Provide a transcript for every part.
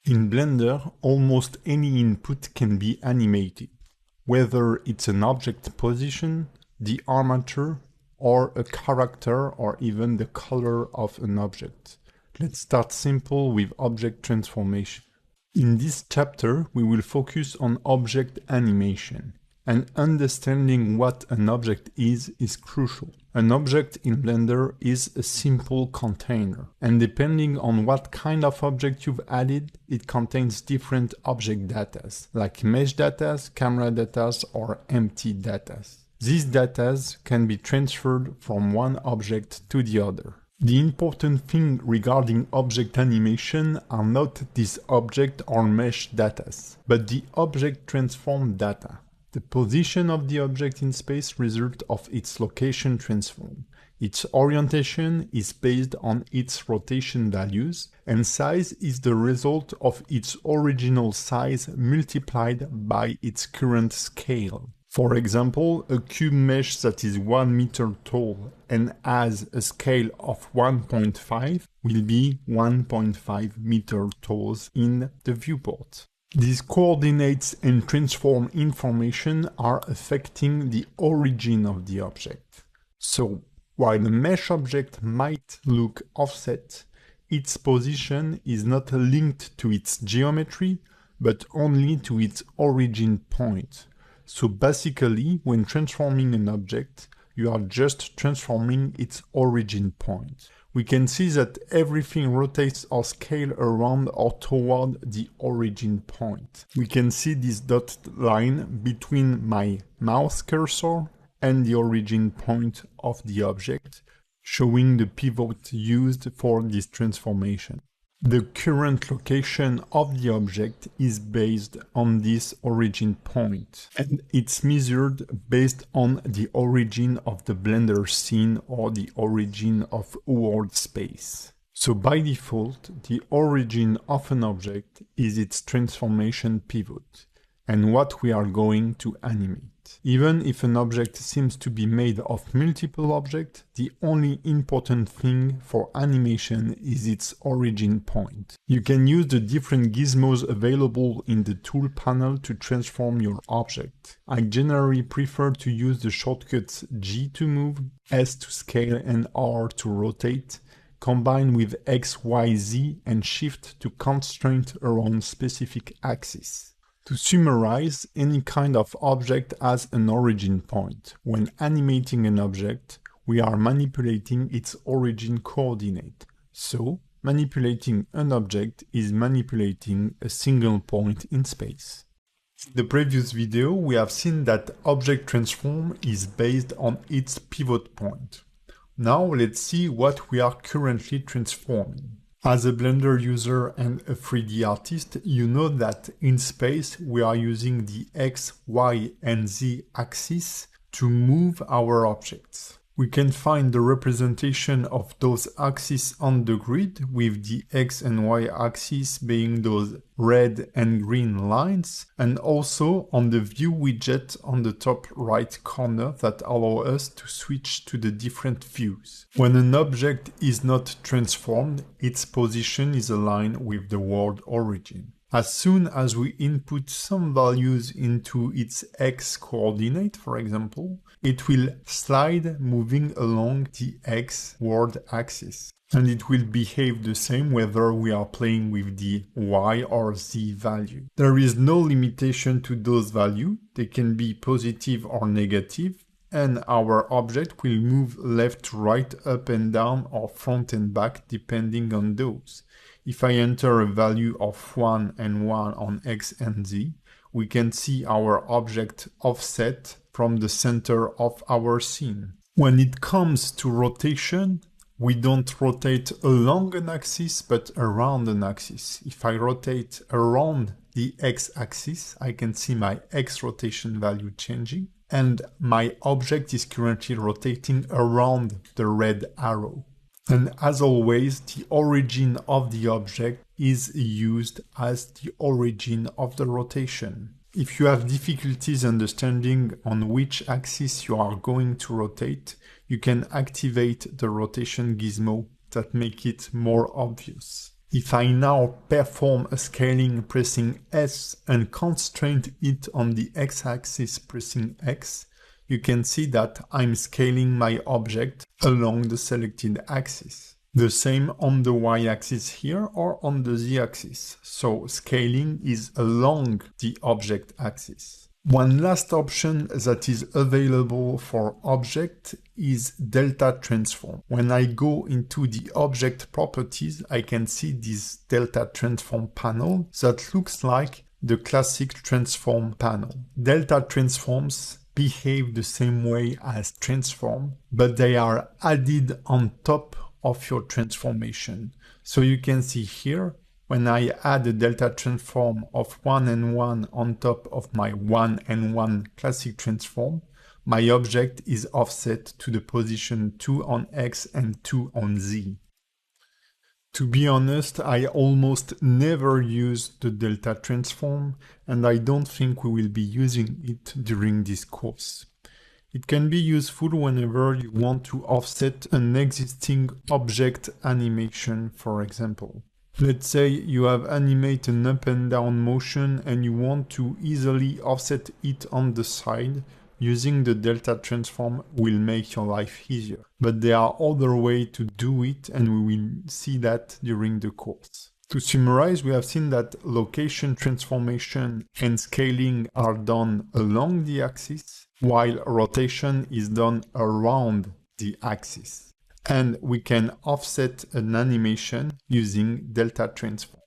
In Blender, almost any input can be animated, whether it's an object position, the armature, or a character, or even the color of an object. Let's start simple with object transformation. In this chapter, we will focus on object animation, and understanding what an object is crucial. An object in Blender is a simple container, and depending on what kind of object you've added, it contains different object datas, like mesh datas, camera datas, or empty datas. These datas can be transferred from one object to the other. The important thing regarding object animation are not these object or mesh datas, but the object transform data. The position of the object in space results of its location transform. Its orientation is based on its rotation values, and size is the result of its original size multiplied by its current scale. For example, a cube mesh that is 1 meter tall and has a scale of 1.5 will be 1.5 meter tall in the viewport. These coordinates and transform information are affecting the origin of the object. So, while a mesh object might look offset, its position is not linked to its geometry, but only to its origin point. So basically, when transforming an object, you are just transforming its origin point. We can see that everything rotates or scales around or toward the origin point. We can see this dotted line between my mouse cursor and the origin point of the object, showing the pivot used for this transformation. The current location of the object is based on this origin point, and it's measured based on the origin of the Blender scene or the origin of world space. So by default, the origin of an object is its transformation pivot, and what we are going to animate. Even if an object seems to be made of multiple objects, the only important thing for animation is its origin point. You can use the different gizmos available in the tool panel to transform your object. I generally prefer to use the shortcuts G to move, S to scale, and R to rotate, combined with X, Y, Z, and Shift to constraint around specific axes. To summarize, any kind of object has an origin point. When animating an object, we are manipulating its origin coordinate. So, manipulating an object is manipulating a single point in space. In the previous video, we have seen that object transform is based on its pivot point. Now let's see what we are currently transforming. As a Blender user and a 3D artist, you know that in space we are using the X, Y, and Z axis to move our objects. We can find the representation of those axes on the grid, with the X and Y axis being those red and green lines, and also on the view widget on the top right corner that allow us to switch to the different views. When an object is not transformed, its position is aligned with the world origin. As soon as we input some values into its X coordinate, for example, it will slide moving along the X world axis. And it will behave the same whether we are playing with the Y or Z value. There is no limitation to those values. They can be positive or negative, and our object will move left to right, up and down, or front and back depending on those. If I enter a value of 1 and 1 on X and Z, we can see our object offset from the center of our scene. When it comes to rotation, we don't rotate along an axis, but around an axis. If I rotate around the X-axis, I can see my X rotation value changing, and my object is currently rotating around the red arrow. And as always, the origin of the object is used as the origin of the rotation. If you have difficulties understanding on which axis you are going to rotate, you can activate the rotation gizmo that make it more obvious. If I now perform a scaling pressing S and constrain it on the x-axis pressing X, you can see that I'm scaling my object along the selected axis. The same on the y-axis here or on the z-axis. So scaling is along the object axis. One last option that is available for object is delta transform. When I go into the object properties, I can see this delta transform panel that looks like the classic transform panel. Delta transforms behave the same way as transform, but they are added on top of your transformation. So you can see here, when I add a delta transform of 1 and 1 on top of my 1 and 1 classic transform, my object is offset to the position 2 on X and 2 on Z. To be honest, I almost never use the delta transform, and I don't think we will be using it during this course. It can be useful whenever you want to offset an existing object animation, for example. Let's say you have animated an up and down motion and you want to easily offset it on the side. Using the delta transform will make your life easier. But there are other ways to do it, and we will see that during the course. To summarize, we have seen that location transformation and scaling are done along the axis, while rotation is done around the axis. And we can offset an animation using delta transform.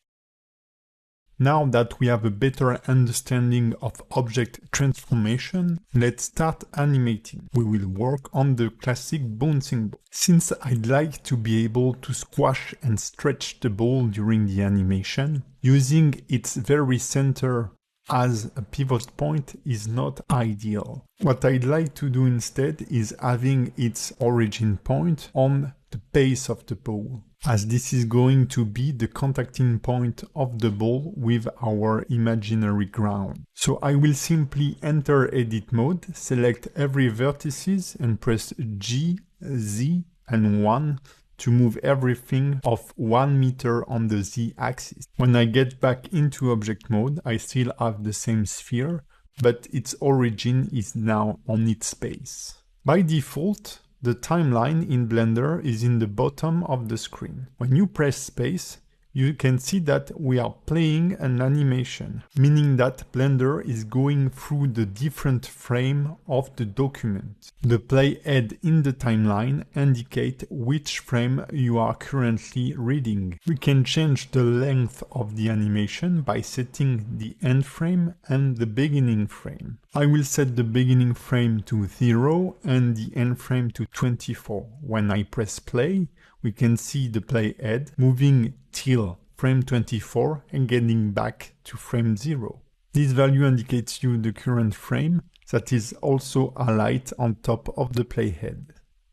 Now that we have a better understanding of object transformation, let's start animating. We will work on the classic bouncing ball. Since I'd like to be able to squash and stretch the ball during the animation, using its very center as a pivot point is not ideal. What I'd like to do instead is having its origin point on the base of the ball, as this is going to be the contacting point of the ball with our imaginary ground. So I will simply enter edit mode, select every vertices and press G, Z and 1 to move everything of 1 meter on the Z-axis. When I get back into object mode, I still have the same sphere, but its origin is now on its base. By default, the timeline in Blender is in the bottom of the screen. When you press space, you can see that we are playing an animation, meaning that Blender is going through the different frame of the document. The playhead in the timeline indicates which frame you are currently reading. We can change the length of the animation by setting the end frame and the beginning frame. I will set the beginning frame to 0 and the end frame to 24. When I press play, we can see the playhead moving till frame 24 and getting back to frame 0. This value indicates you the current frame that is also a light on top of the playhead.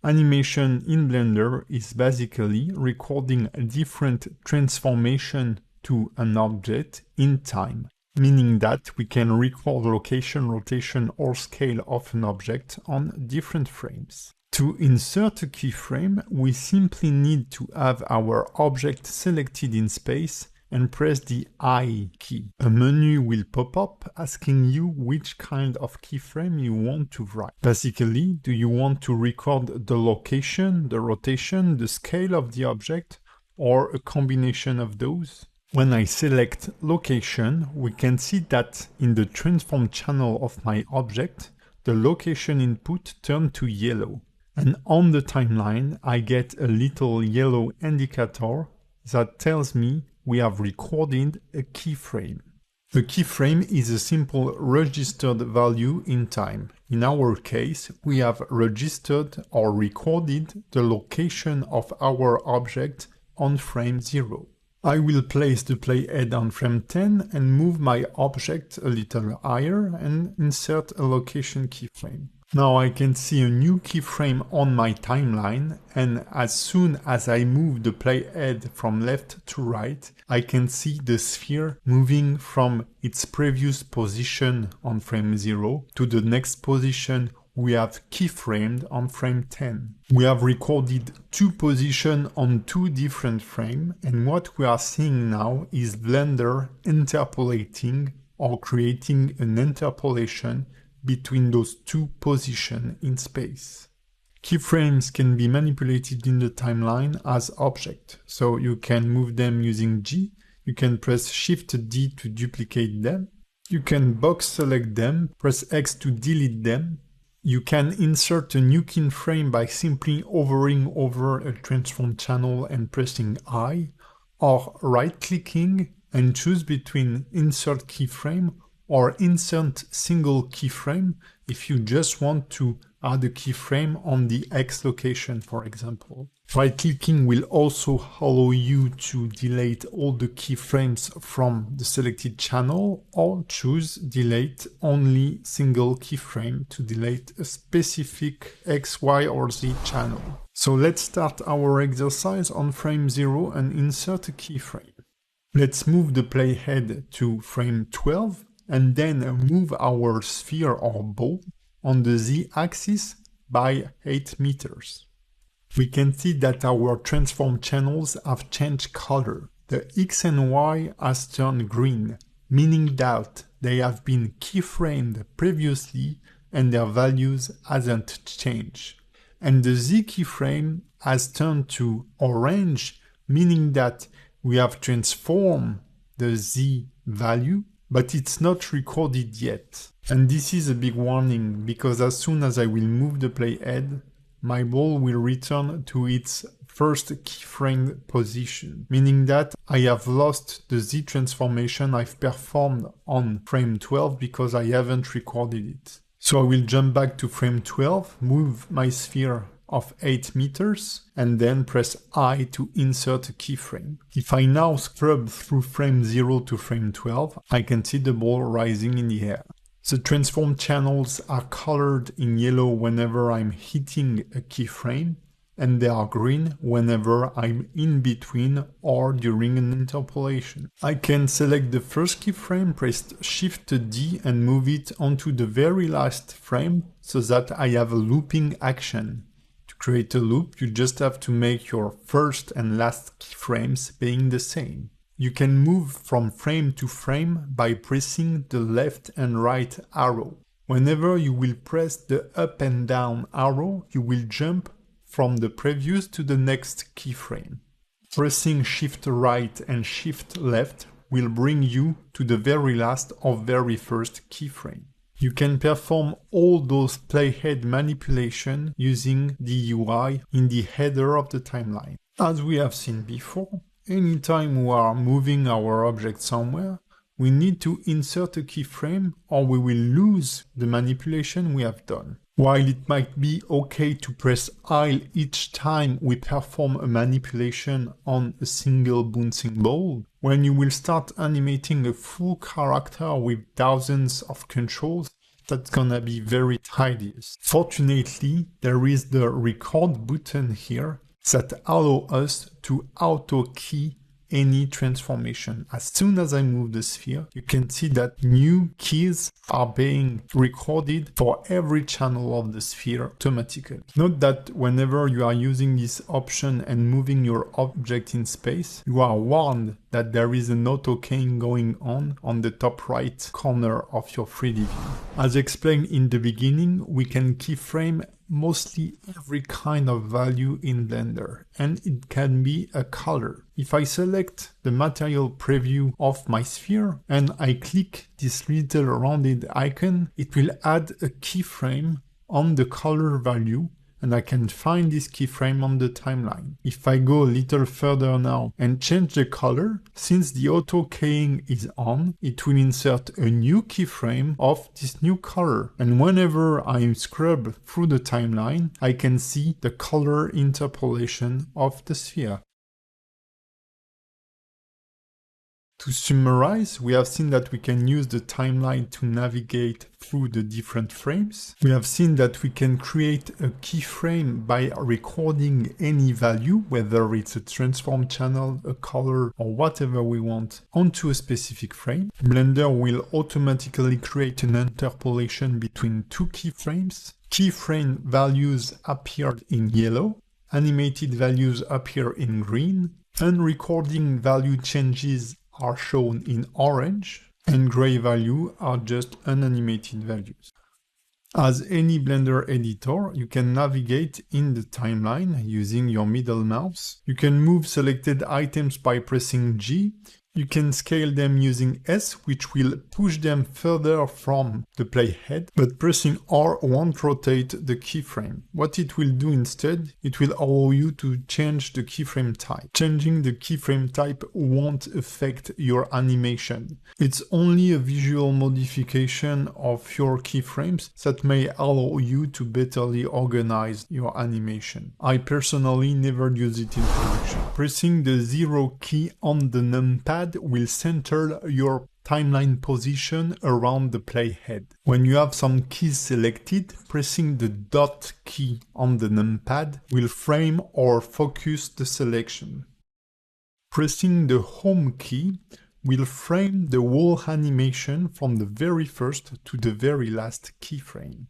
Animation in Blender is basically recording a different transformation to an object in time, meaning that we can record location, rotation or scale of an object on different frames. To insert a keyframe, we simply need to have our object selected in space and press the I key. A menu will pop up asking you which kind of keyframe you want to write. Basically, do you want to record the location, the rotation, the scale of the object, or a combination of those? When I select location, we can see that in the transform channel of my object, the location input turned to yellow. And on the timeline, I get a little yellow indicator that tells me we have recorded a keyframe. A keyframe is a simple registered value in time. In our case, we have registered or recorded the location of our object on frame 0. I will place the playhead on frame 10 and move my object a little higher and insert a location keyframe. Now I can see a new keyframe on my timeline, and as soon as I move the playhead from left to right, I can see the sphere moving from its previous position on frame 0 to the next position we have keyframed on frame 10. We have recorded 2 positions on 2 different frames, and what we are seeing now is Blender interpolating or creating an interpolation between those 2 positions in space. Keyframes can be manipulated in the timeline as objects, so you can move them using G, you can press Shift D to duplicate them, you can box select them, press X to delete them, you can insert a new keyframe by simply hovering over a transform channel and pressing I, or right-clicking and choose between Insert Keyframe or Insert Single Keyframe if you just want to add a keyframe on the X location, for example. Right-clicking will also allow you to delete all the keyframes from the selected channel, or choose Delete Only Single Keyframe to delete a specific X, Y, or Z channel. So let's start our exercise on frame 0 and insert a keyframe. Let's move the playhead to frame 12 and then move our sphere or ball on the Z-axis by 8 meters. We can see that our transform channels have changed color. The X and Y has turned green, meaning that they have been keyframed previously and their values hasn't changed. And the Z keyframe has turned to orange, meaning that we have transformed the Z value, but it's not recorded yet. And this is a big warning, because as soon as I will move the playhead, my ball will return to its first keyframe position, meaning that I have lost the Z transformation I've performed on frame 12 because I haven't recorded it. So I will jump back to frame 12, move my sphere of 8 meters, and then press I to insert a keyframe. If I now scrub through frame 0 to frame 12, I can see the ball rising in the air. The transform channels are colored in yellow whenever I'm hitting a keyframe, and they are green whenever I'm in between or during an interpolation. I can select the first keyframe, press Shift D and move it onto the very last frame so that I have a looping action. To create a loop, you just have to make your first and last keyframes being the same. You can move from frame to frame by pressing the left and right arrow. Whenever you will press the up and down arrow, you will jump from the previous to the next keyframe. Pressing Shift right and Shift left will bring you to the very last or very first keyframe. You can perform all those playhead manipulations using the UI in the header of the timeline. As we have seen before, anytime we are moving our object somewhere, we need to insert a keyframe or we will lose the manipulation we have done. While it might be okay to press I each time we perform a manipulation on a single bouncing ball, when you will start animating a full character with thousands of controls, that's gonna be very tedious. Fortunately, there is the record button here that allow us to auto key any transformation. As soon as I move the sphere, you can see that new keys are being recorded for every channel of the sphere automatically. Note that whenever you are using this option and moving your object in space, you are warned that there is an auto keying going on the top right corner of your 3D view. As explained in the beginning, we can keyframe mostly every kind of value in Blender, and it can be a color. If I select the material preview of my sphere and I click this little rounded icon, it will add a keyframe on the color value, and I can find this keyframe on the timeline. If I go a little further now and change the color, since the auto keying is on, it will insert a new keyframe of this new color. And whenever I scrub through the timeline, I can see the color interpolation of the sphere. To summarize, we have seen that we can use the timeline to navigate through the different frames. We have seen that we can create a keyframe by recording any value, whether it's a transform channel, a color, or whatever we want, onto a specific frame. Blender will automatically create an interpolation between two keyframes. Keyframe values appeared in yellow, animated values appear in green, unrecording value changes are shown in orange, and gray value are just unanimated values. As any Blender editor, you can navigate in the timeline using your middle mouse. You can move selected items by pressing G. You can scale them using S, which will push them further from the playhead, but pressing R won't rotate the keyframe. What it will do instead, it will allow you to change the keyframe type. Changing the keyframe type won't affect your animation. It's only a visual modification of your keyframes that may allow you to betterly organize your animation. I personally never use it in production. Pressing the 0 key on the numpad will center your timeline position around the playhead. When you have some keys selected, pressing the dot key on the numpad will frame or focus the selection. Pressing the home key will frame the whole animation from the very first to the very last keyframe.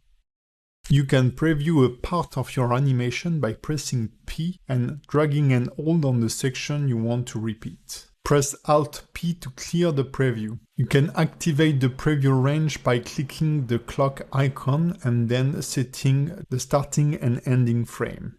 You can preview a part of your animation by pressing P and dragging and hold on the section you want to repeat. Press Alt P to clear the preview. You can activate the preview range by clicking the clock icon and then setting the starting and ending frame.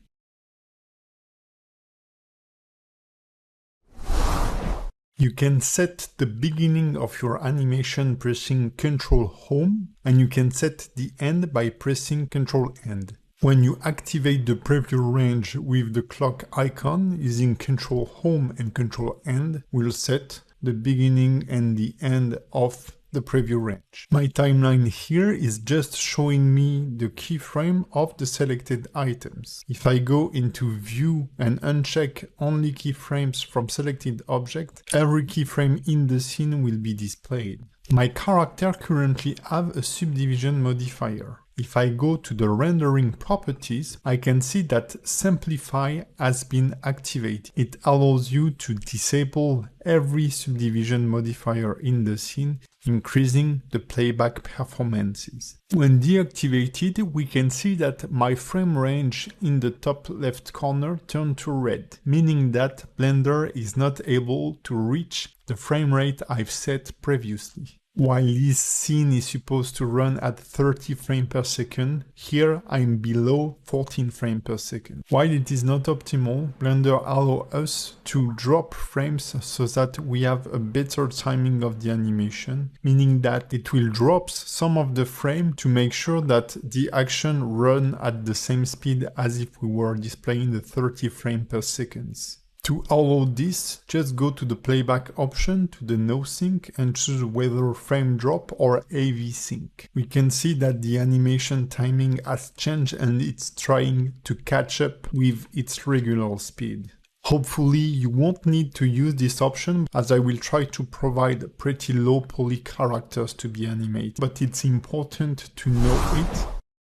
You can set the beginning of your animation pressing Ctrl Home, and you can set the end by pressing Ctrl End. When you activate the preview range with the clock icon, using Ctrl Home and Ctrl End will set the beginning and the end of the preview range. My timeline here is just showing me the keyframe of the selected items. If I go into View and uncheck only keyframes from selected object, every keyframe in the scene will be displayed. My character currently have a subdivision modifier. If I go to the rendering properties, I can see that Simplify has been activated. It allows you to disable every subdivision modifier in the scene, increasing the playback performances. When deactivated, we can see that my frame range in the top left corner turned to red, meaning that Blender is not able to reach the frame rate I've set previously. While this scene is supposed to run at 30 frames per second, here I'm below 14 frames per second. While it is not optimal, Blender allows us to drop frames so that we have a better timing of the animation, meaning that it will drop some of the frame to make sure that the action runs at the same speed as if we were displaying the 30 frames per second. To allow this, just go to the playback option to the no sync and choose whether frame drop or AV sync. We can see that the animation timing has changed and it's trying to catch up with its regular speed. Hopefully you won't need to use this option, as I will try to provide pretty low poly characters to be animated, but it's important to know it.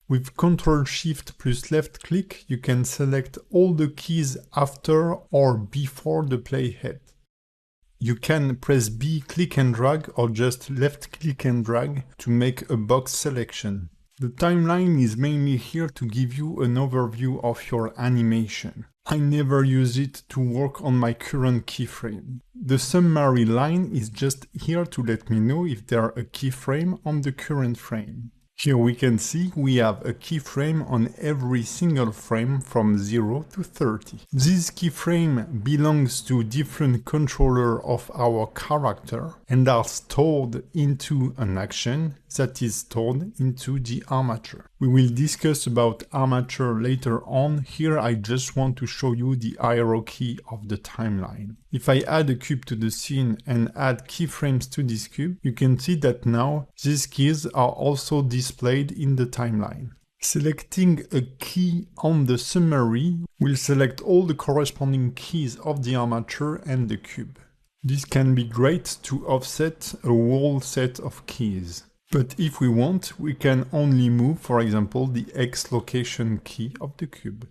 With Ctrl-Shift plus left click, you can select all the keys after or before the playhead. You can press B, click and drag, or just left click and drag to make a box selection. The timeline is mainly here to give you an overview of your animation. I never use it to work on my current keyframe. The summary line is just here to let me know if there are a keyframe on the current frame. Here we can see we have a keyframe on every single frame from 0 to 30. This keyframe belongs to different controller of our character and are stored into an action that is stored into the armature. We will discuss about armature later on. Here I just want to show you the hierarchy of the timeline. If I add a cube to the scene and add keyframes to this cube, you can see that now these keys are also displayed in the timeline. Selecting a key on the summary will select all the corresponding keys of the armature and the cube. This can be great to offset a whole set of keys. But if we want, we can only move, for example, the X location key of the cube.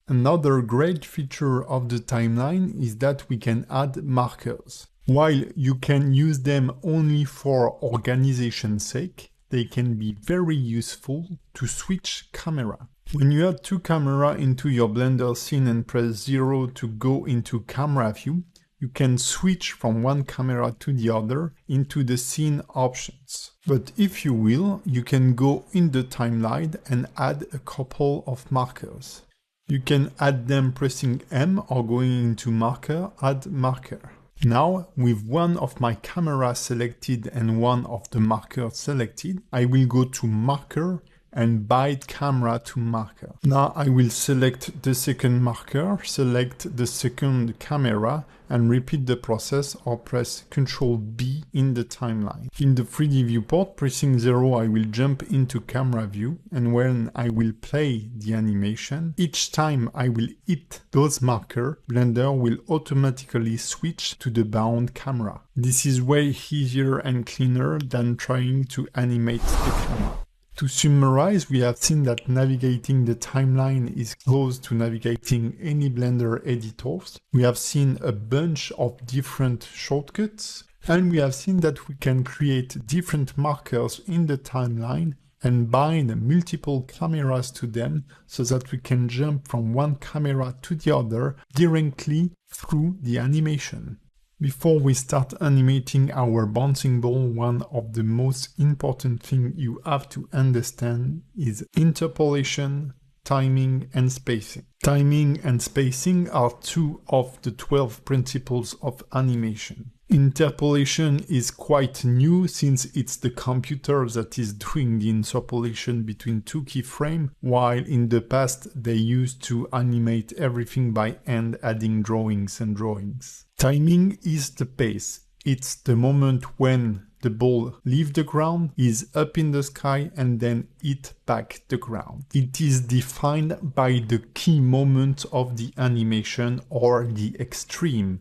Another great feature of the timeline is that we can add markers. While you can use them only for organization's sake, they can be very useful to switch camera. When you add two cameras into your Blender scene and press 0 to go into camera view, you can switch from one camera to the other into the scene options. But if you will, you can go in the timeline and add a couple of markers. You can add them pressing M or going into marker, add marker. Now, with one of my cameras selected and one of the markers selected, I will go to marker and bind camera to marker. Now I will select the second marker, select the second camera, and repeat the process or press Ctrl B in the timeline. In the 3D viewport, pressing 0, I will jump into camera view, and when I will play the animation, each time I will hit those markers, Blender will automatically switch to the bound camera. This is way easier and cleaner than trying to animate the camera. To summarize, we have seen that navigating the timeline is close to navigating any Blender editors. We have seen a bunch of different shortcuts, and we have seen that we can create different markers in the timeline and bind multiple cameras to them so that we can jump from one camera to the other directly through the animation. Before we start animating our bouncing ball, one of the most important things you have to understand is interpolation, timing, and spacing. Timing and spacing are two of the 12 principles of animation. Interpolation is quite new since it's the computer that is doing the interpolation between two keyframes, while in the past they used to animate everything by hand, adding drawings and drawings. Timing is the pace. It's the moment when the ball leaves the ground, is up in the sky, and then hit back the ground. It is defined by the key moment of the animation, or the extreme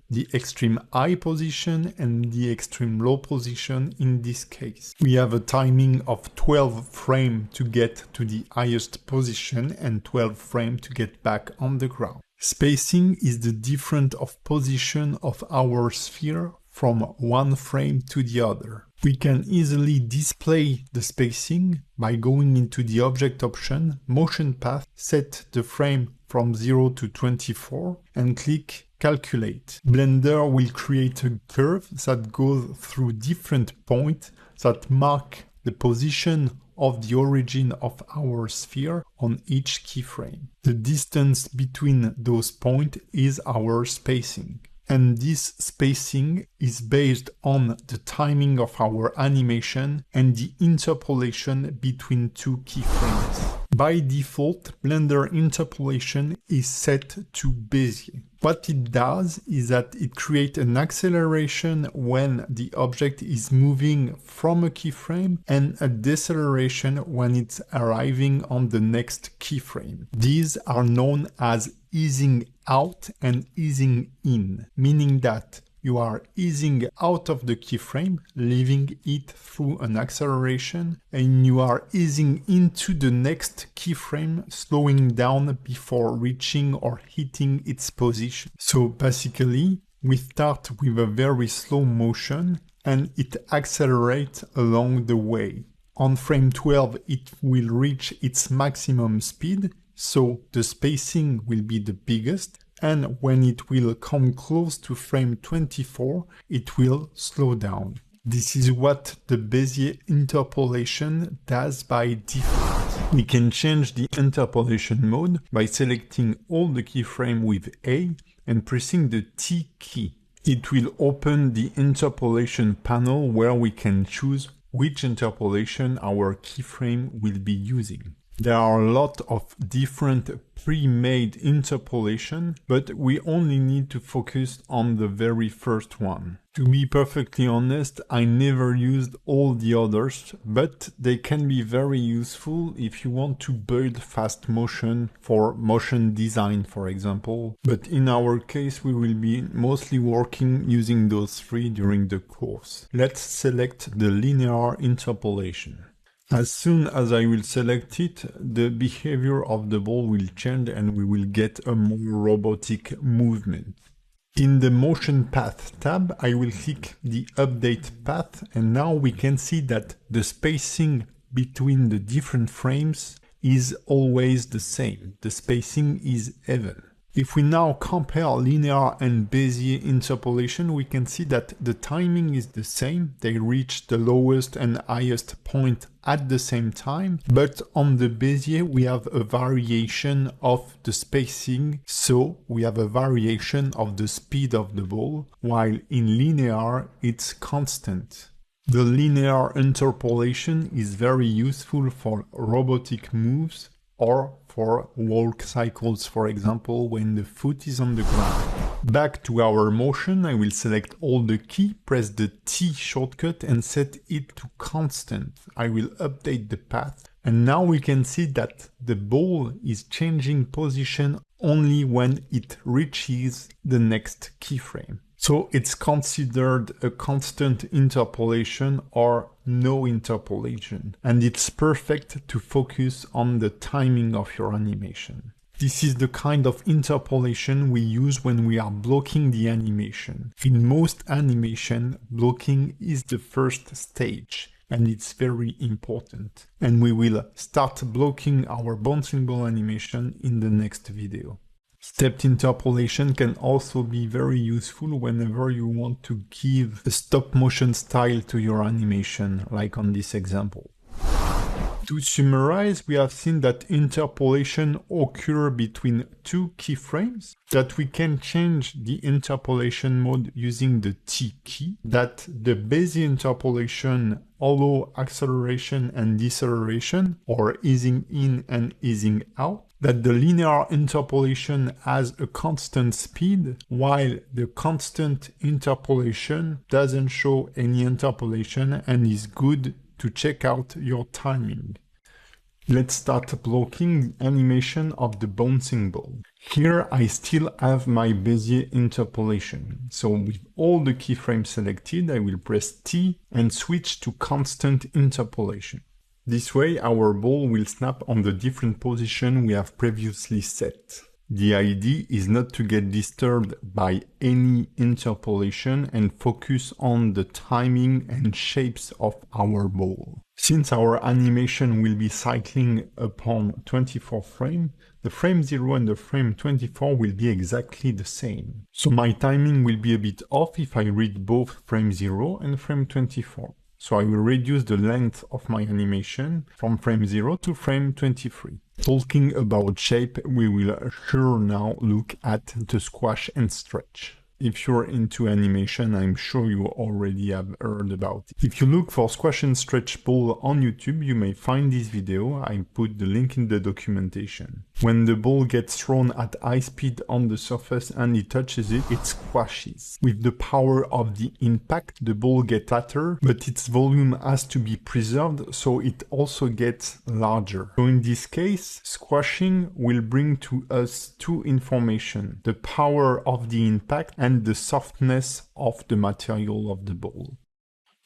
high position and the extreme low position in this case. We have a timing of 12 frames to get to the highest position and 12 frames to get back on the ground. Spacing is the difference of position of our sphere from one frame to the other. We can easily display the spacing by going into the object option, motion path, set the frame from 0 to 24 and click calculate. Blender will create a curve that goes through different points that mark the position of the origin of our sphere on each keyframe. The distance between those points is our spacing. And this spacing is based on the timing of our animation and the interpolation between two keyframes. By default, Blender interpolation is set to Bezier. What it does is that it creates an acceleration when the object is moving from a keyframe and a deceleration when it's arriving on the next keyframe. These are known as easing out and easing in, meaning that you are easing out of the keyframe, leaving it through an acceleration, and you are easing into the next keyframe, slowing down before reaching or hitting its position. So basically, we start with a very slow motion and it accelerates along the way. On frame 12, it will reach its maximum speed, so the spacing will be the biggest. And when it will come close to frame 24, it will slow down. This is what the Bezier interpolation does by default. We can change the interpolation mode by selecting all the keyframes with A and pressing the T key. It will open the interpolation panel where we can choose which interpolation our keyframe will be using. There are a lot of different pre-made interpolation, but we only need to focus on the very first one. To be perfectly honest, I never used all the others, but they can be very useful if you want to build fast motion for motion design, for example. But in our case, we will be mostly working using those three during the course. Let's select the linear interpolation. As soon as I will select it, the behavior of the ball will change and we will get a more robotic movement. In the motion path tab, I will click the update path, and now we can see that the spacing between the different frames is always the same. The spacing is even. If we now compare linear and Bezier interpolation, we can see that the timing is the same. They reach the lowest and highest point at the same time, but on the Bezier we have a variation of the spacing, so we have a variation of the speed of the ball, while in linear it's constant. The linear interpolation is very useful for robotic moves or for walk cycles, for example, when the foot is on the ground. Back to our motion, I will select all the key, press the T shortcut and set it to constant. I will update the path, and now we can see that the ball is changing position only when it reaches the next keyframe. So it's considered a constant interpolation or no interpolation, and it's perfect to focus on the timing of your animation. This is the kind of interpolation we use when we are blocking the animation. In most animation, blocking is the first stage, and it's very important. And we will start blocking our bouncing ball animation in the next video. Stepped interpolation can also be very useful whenever you want to give a stop motion style to your animation, like on this example. To summarize, we have seen that interpolation occurs between two keyframes, that we can change the interpolation mode using the T key, that the Bezier interpolation allows acceleration and deceleration, or easing in and easing out, that the linear interpolation has a constant speed, while the constant interpolation doesn't show any interpolation and is good to check out your timing. Let's start blocking animation of the bouncing ball. Here I still have my Bezier interpolation. So with all the keyframes selected, I will press T and switch to constant interpolation. This way our ball will snap on the different position we have previously set. The idea is not to get disturbed by any interpolation and focus on the timing and shapes of our ball. Since our animation will be cycling upon 24 frames, the frame 0 and the frame 24 will be exactly the same. So my timing will be a bit off if I read both frame 0 and frame 24. So I will reduce the length of my animation from frame 0 to frame 23. Talking about shape, we will sure now look at the squash and stretch. If you're into animation, I'm sure you already have heard about it. If you look for squash and stretch ball on YouTube, you may find this video. I put the link in the documentation. When the ball gets thrown at high speed on the surface and it touches it, it squashes. With the power of the impact, the ball gets flatter, but its volume has to be preserved, so it also gets larger. So in this case, squashing will bring to us two information: the power of the impact and the softness of the material of the ball.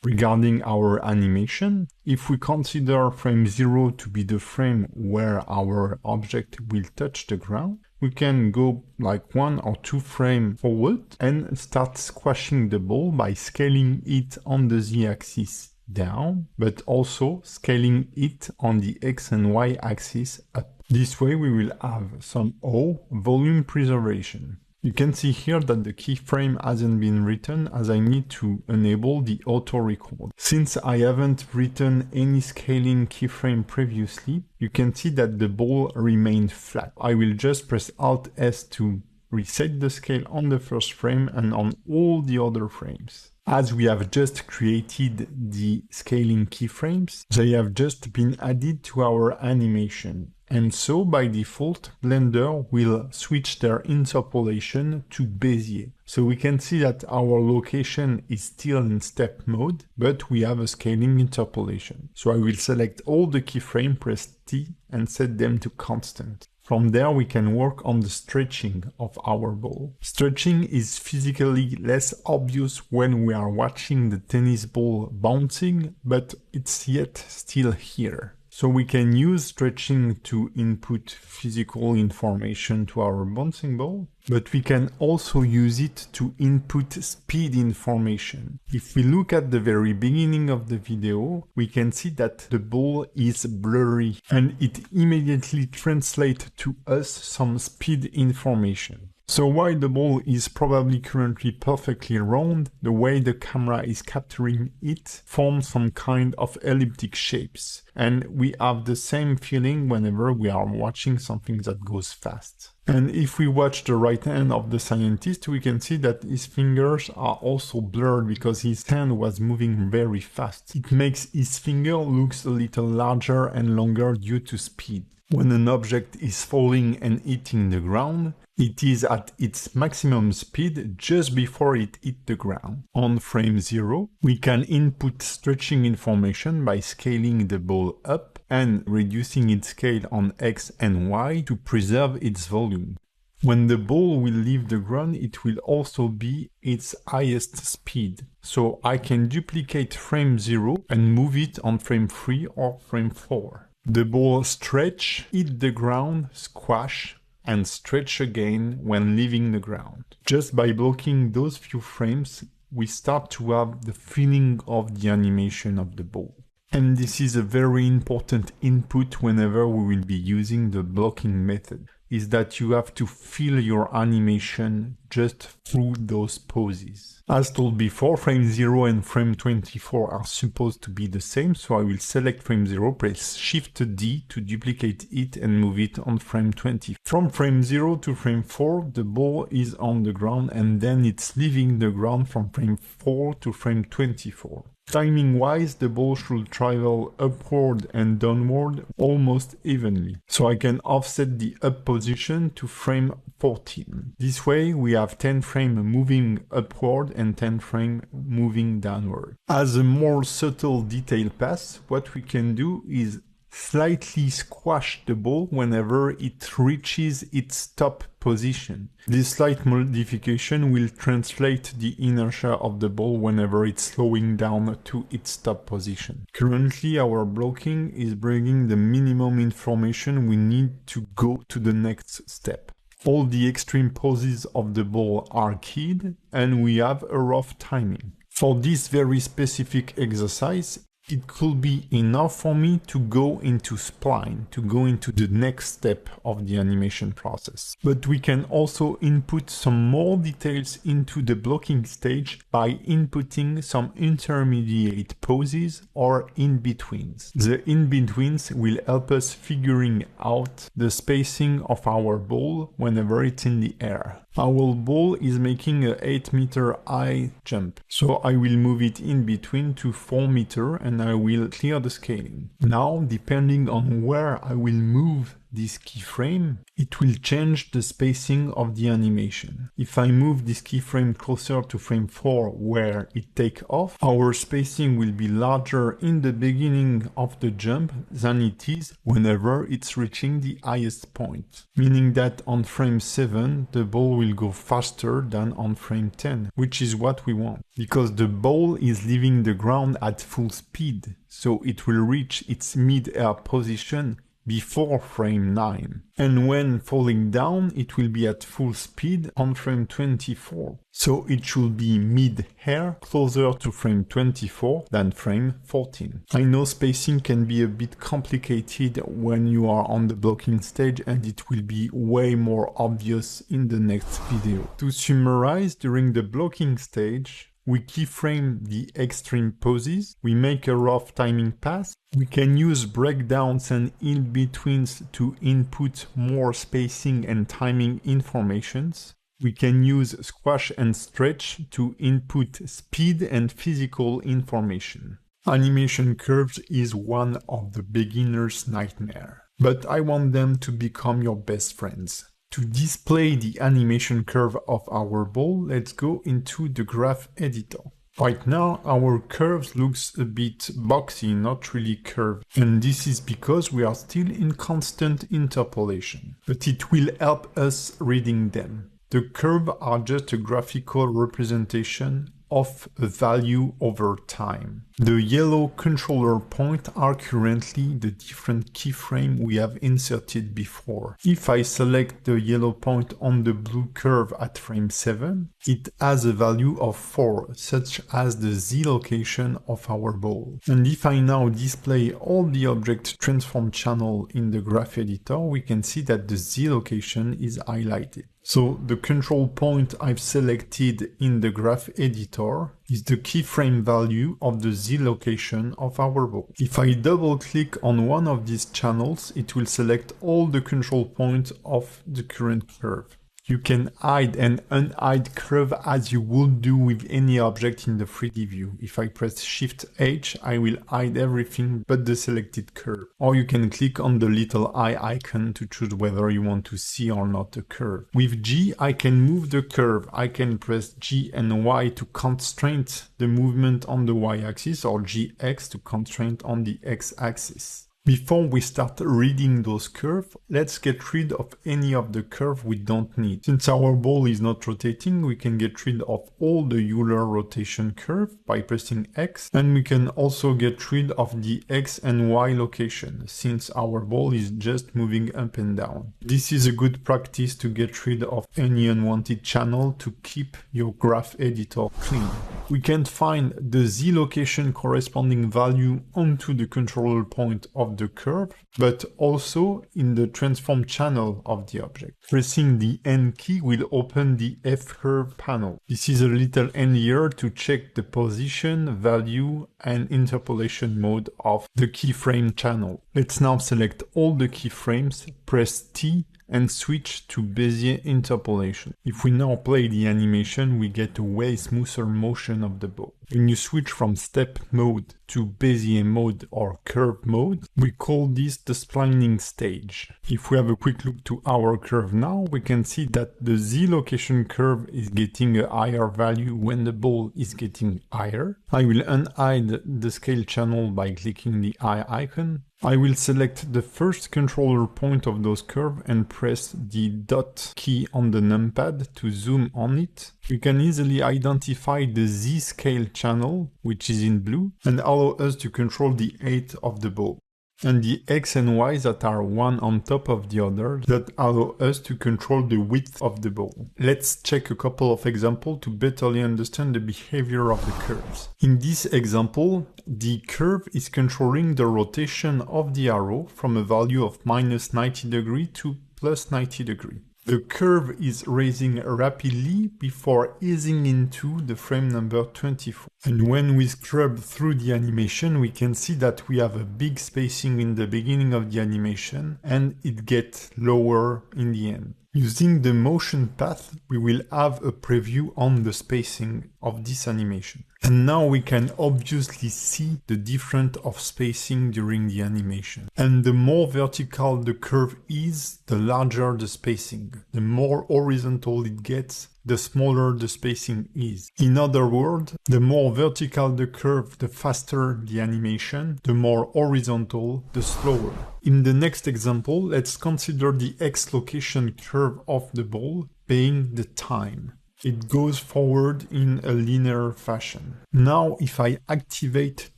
Regarding our animation, if we consider frame 0 to be the frame where our object will touch the ground, we can go like 1 or 2 frames forward and start squashing the ball by scaling it on the z-axis down, but also scaling it on the x and y axis up. This way we will have some volume preservation. You can see here that the keyframe hasn't been written as I need to enable the auto record. Since I haven't written any scaling keyframe previously, you can see that the ball remained flat. I will just press Alt S to reset the scale on the first frame and on all the other frames. As we have just created the scaling keyframes, they have just been added to our animation. And so by default, Blender will switch their interpolation to Bezier. So we can see that our location is still in step mode, but we have a scaling interpolation. So I will select all the keyframes, press T, and set them to constant. From there, we can work on the stretching of our ball. Stretching is physically less obvious when we are watching the tennis ball bouncing, but it's yet still here. So we can use stretching to input physical information to our bouncing ball, but we can also use it to input speed information. If we look at the very beginning of the video, we can see that the ball is blurry and it immediately translates to us some speed information. So while the ball is probably currently perfectly round, the way the camera is capturing it forms some kind of elliptic shapes. And we have the same feeling whenever we are watching something that goes fast. And if we watch the right hand of the scientist, we can see that his fingers are also blurred because his hand was moving very fast. It makes his finger look a little larger and longer due to speed. When an object is falling and hitting the ground, it is at its maximum speed just before it hit the ground. On frame 0, we can input stretching information by scaling the ball up and reducing its scale on X and Y to preserve its volume. When the ball will leave the ground, it will also be its highest speed. So I can duplicate frame 0 and move it on frame 3 or frame 4. The ball stretch, hit the ground, squash, and stretch again when leaving the ground. Just by blocking those few frames, we start to have the feeling of the animation of the ball. And this is a very important input whenever we will be using the blocking method, is that you have to feel your animation just through those poses. As told before, frame 0 and frame 24 are supposed to be the same, so I will select frame 0, press Shift D to duplicate it and move it on frame 20. From frame 0 to frame 4, the ball is on the ground and then it's leaving the ground from frame 4 to frame 24. Timing-wise, the ball should travel upward and downward almost evenly. So I can offset the up position to frame 14. This way we have 10 frames moving upward and 10 frames moving downward. As a more subtle detail pass, what we can do is slightly squash the ball whenever it reaches its top position. This slight modification will translate the inertia of the ball whenever it's slowing down to its top position. Currently, our blocking is bringing the minimum information we need to go to the next step. All the extreme poses of the ball are keyed and we have a rough timing. For this very specific exercise, it could be enough for me to go into spline, to go into the next step of the animation process. But we can also input some more details into the blocking stage by inputting some intermediate poses or in-betweens. The in-betweens will help us figuring out the spacing of our ball whenever it's in the air. Our ball is making a 8 meter high jump, so I will move it in between to 4 meter and I will clear the scaling. Now, depending on where I will move this keyframe, it will change the spacing of the animation. If I move this keyframe closer to frame 4 where it takes off, our spacing will be larger in the beginning of the jump than it is whenever it's reaching the highest point. Meaning that on frame 7, the ball will go faster than on frame 10, which is what we want. Because the ball is leaving the ground at full speed, so it will reach its mid-air position before frame 9. And when falling down, it will be at full speed on frame 24. So it should be mid-air, closer to frame 24 than frame 14. I know spacing can be a bit complicated when you are on the blocking stage, and it will be way more obvious in the next video. To summarize, during the blocking stage, we keyframe the extreme poses, we make a rough timing pass, we can use breakdowns and in-betweens to input more spacing and timing informations. We can use squash and stretch to input speed and physical information. Animation curves is one of the beginner's nightmare, but I want them to become your best friends. To display the animation curve of our ball, let's go into the graph editor. Right now, our curves looks a bit boxy, not really curved, and this is because we are still in constant interpolation, but it will help us reading them. The curves are just a graphical representation of a value over time. The yellow controller points are currently the different keyframes we have inserted before. If I select the yellow point on the blue curve at frame 7, it has a value of 4, such as the Z location of our ball. And if I now display all the object transform channel in the graph editor, we can see that the Z location is highlighted. So the control point I've selected in the graph editor is the keyframe value of the Z location of our ball. If I double click on one of these channels, it will select all the control points of the current curve. You can hide and unhide curve as you would do with any object in the 3D view. If I press Shift H, I will hide everything but the selected curve. Or you can click on the little eye icon to choose whether you want to see or not a curve. With G, I can move the curve. I can press G and Y to constrain the movement on the Y-axis, or GX to constrain on the X-axis. Before we start reading those curves, let's get rid of any of the curve we don't need. Since our ball is not rotating, we can get rid of all the Euler rotation curve by pressing X, and we can also get rid of the X and Y location, since our ball is just moving up and down. This is a good practice to get rid of any unwanted channel to keep your graph editor clean. We can find the Z location corresponding value onto the controller point of the curve, but also in the transform channel of the object. Pressing the N key will open the F-curve panel. This is a little N here to check the position, value, and interpolation mode of the keyframe channel. Let's now select all the keyframes, press T, and switch to Bezier interpolation. If we now play the animation, we get a way smoother motion of the ball. When you switch from step mode to Bezier mode or curve mode, we call this the splining stage. If we have a quick look to our curve now, we can see that the Z location curve is getting a higher value when the ball is getting higher. I will unhide the scale channel by clicking the eye icon. I will select the first controller point of those curves and press the dot key on the numpad to zoom on it. We can easily identify the Z scale channel, which is in blue, and allow us to control the height of the ball. And the X and Y that are one on top of the other that allow us to control the width of the ball. Let's check a couple of examples to betterly understand the behavior of the curves. In this example, the curve is controlling the rotation of the arrow from a value of minus 90 degrees to plus 90 degrees. The curve is raising rapidly before easing into the frame number 24. And when we scrub through the animation, we can see that we have a big spacing in the beginning of the animation and it gets lower in the end. Using the motion path, we will have a preview on the spacing of this animation. And now we can obviously see the difference of spacing during the animation. And the more vertical the curve is, the larger the spacing. The more horizontal it gets, the smaller the spacing is. In other words, the more vertical the curve, the faster the animation, the more horizontal, the slower. In the next example, let's consider the X location curve of the ball being the time. It goes forward in a linear fashion. Now, if I activate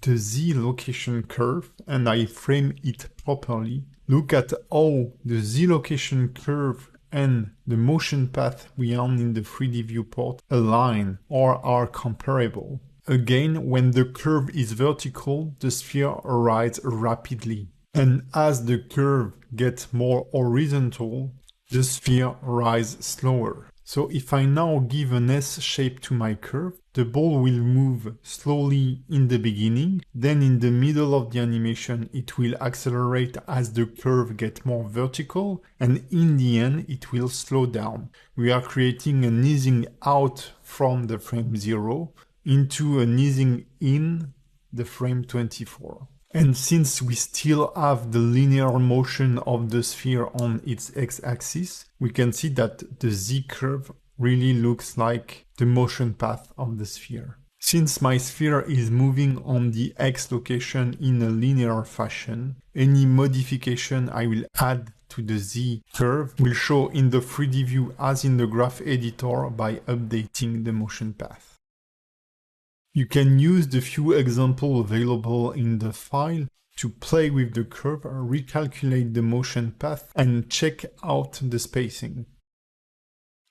the Z location curve and I frame it properly, look at how the Z location curve and the motion path we own in the 3D viewport align or are comparable. Again, when the curve is vertical, the sphere rises rapidly. And as the curve gets more horizontal, the sphere rises slower. So if I now give an S shape to my curve, the ball will move slowly in the beginning, then in the middle of the animation it will accelerate as the curve gets more vertical, and in the end it will slow down. We are creating an easing out from the frame 0 into an easing in the frame 24. And since we still have the linear motion of the sphere on its x-axis, we can see that the z curve really looks like the motion path of the sphere. Since my sphere is moving on the x location in a linear fashion, any modification I will add to the z curve will show in the 3D view as in the graph editor by updating the motion path. You can use the few examples available in the file to play with the curve, recalculate the motion path, and check out the spacing.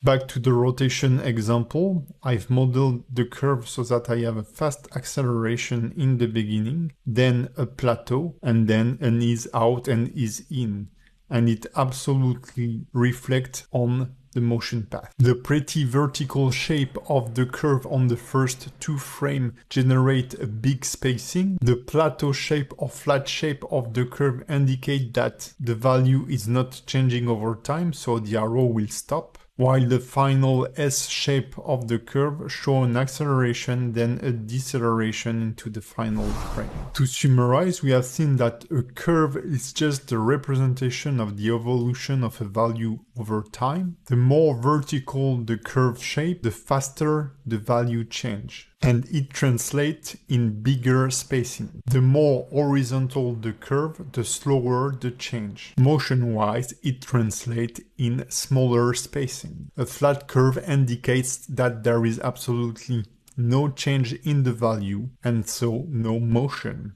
Back to the rotation example, I've modeled the curve so that I have a fast acceleration in the beginning, then a plateau, and then an ease out and ease in. And it absolutely reflects on the motion path. The pretty vertical shape of the curve on the first two frames generate a big spacing. The plateau shape or flat shape of the curve indicate that the value is not changing over time, so the arrow will stop. While the final S shape of the curve shows an acceleration, then a deceleration into the final frame. To summarize, we have seen that a curve is just a representation of the evolution of a value over time. The more vertical the curve shape, the faster the value change. And it translates in bigger spacing. The more horizontal the curve, the slower the change. Motion-wise, it translates in smaller spacing. A flat curve indicates that there is absolutely no change in the value, and so no motion.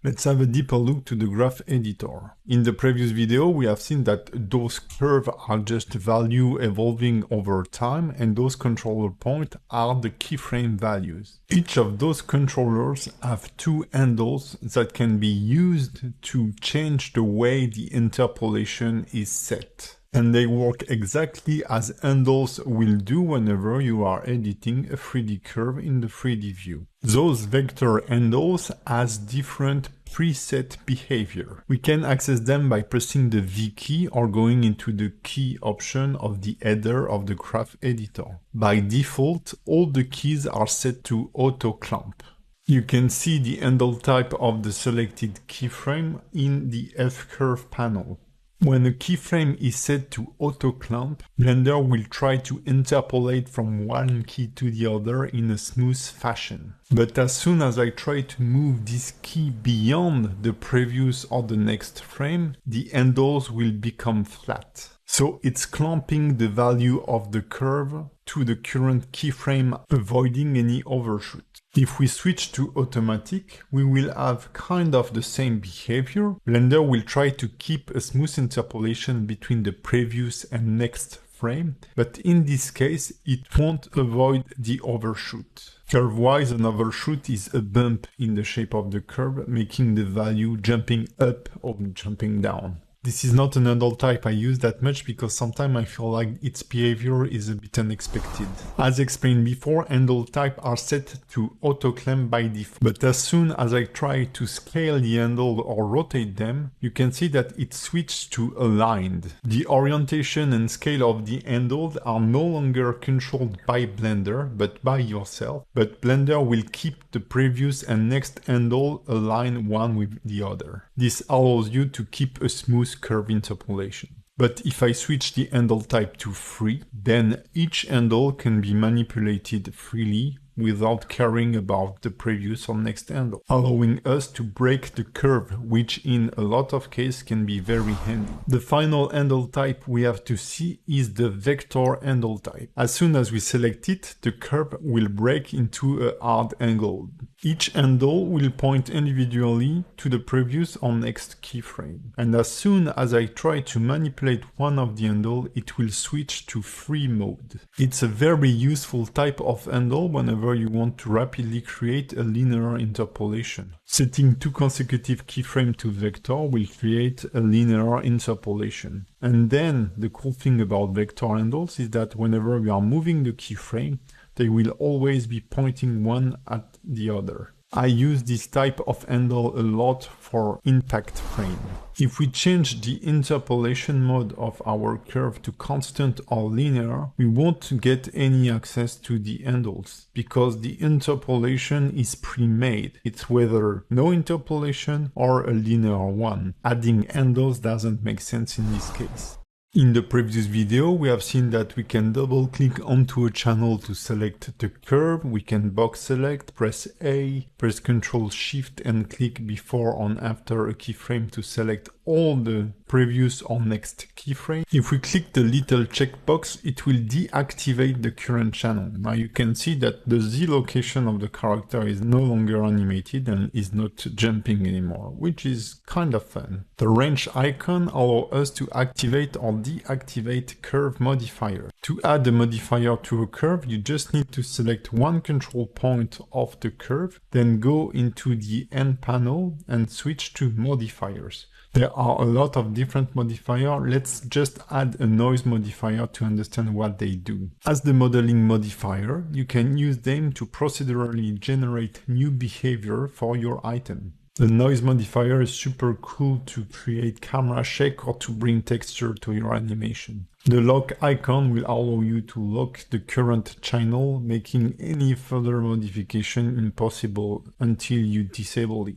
Let's have a deeper look to the graph editor. In the previous video, we have seen that those curves are just value evolving over time, and those controller points are the keyframe values. Each of those controllers have two handles that can be used to change the way the interpolation is set. And they work exactly as handles will do whenever you are editing a 3D curve in the 3D view. Those vector handles has different preset behavior. We can access them by pressing the V key or going into the key option of the header of the graph editor. By default, all the keys are set to auto clamp. You can see the handle type of the selected keyframe in the F-curve panel. When a keyframe is set to auto clamp, Blender will try to interpolate from one key to the other in a smooth fashion. But as soon as I try to move this key beyond the previous or the next frame, the handles will become flat. So it's clamping the value of the curve to the current keyframe, avoiding any overshoot. If we switch to automatic, we will have kind of the same behavior. Blender will try to keep a smooth interpolation between the previous and next frame, but in this case, it won't avoid the overshoot. Curve-wise, an overshoot is a bump in the shape of the curve, making the value jumping up or jumping down. This is not an handle type I use that much because sometimes I feel like its behavior is a bit unexpected. As explained before, handle type are set to auto clamp by default. But as soon as I try to scale the handle or rotate them, you can see that it switched to aligned. The orientation and scale of the handles are no longer controlled by Blender, but by yourself. But Blender will keep the previous and next handle aligned one with the other. This allows you to keep a smooth curve interpolation. But if I switch the handle type to free, then each handle can be manipulated freely without caring about the previous or next handle, allowing us to break the curve, which in a lot of cases can be very handy. The final handle type we have to see is the vector handle type. As soon as we select it, the curve will break into a hard angle. Each handle will point individually to the previous or next keyframe. And as soon as I try to manipulate one of the handles, it will switch to free mode. It's a very useful type of handle whenever you want to rapidly create a linear interpolation. Setting 2 consecutive keyframes to vector will create a linear interpolation. And then the cool thing about vector handles is that whenever we are moving the keyframe, they will always be pointing one at the other. I use this type of handle a lot for impact frame. If we change the interpolation mode of our curve to constant or linear, we won't get any access to the handles because the interpolation is pre-made. It's whether no interpolation or a linear one. Adding handles doesn't make sense in this case. In the previous video, we have seen that we can double click onto a channel to select the curve. We can box select, press A, press Ctrl Shift and click before or after a keyframe to select all the previous or next keyframe. If we click the little checkbox, it will deactivate the current channel. Now you can see that the Z location of the character is no longer animated and is not jumping anymore, which is kind of fun. The range icon allows us to activate or deactivate curve modifier. To add a modifier to a curve, you just need to select one control point of the curve, then go into the end panel and switch to modifiers. There are a lot of different modifiers. Let's just add a noise modifier to understand what they do. As the modeling modifier, you can use them to procedurally generate new behavior for your item. The noise modifier is super cool to create camera shake or to bring texture to your animation. The lock icon will allow you to lock the current channel, making any further modification impossible until you disable it.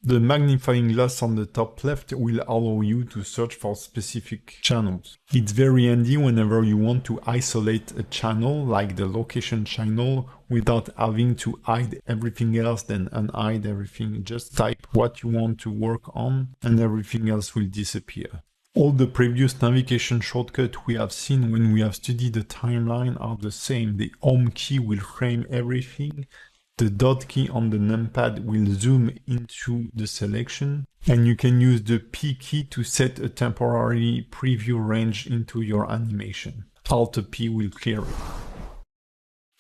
The magnifying glass on the top left will allow you to search for specific channels. It's very handy whenever you want to isolate a channel, like the location channel, without having to hide everything else, then unhide everything. Just type what you want to work on and everything else will disappear. All the previous navigation shortcuts we have seen when we have studied the timeline are the same. The home key will frame everything. The dot key on the numpad will zoom into the selection, and you can use the P key to set a temporary preview range into your animation. Alt P will clear it.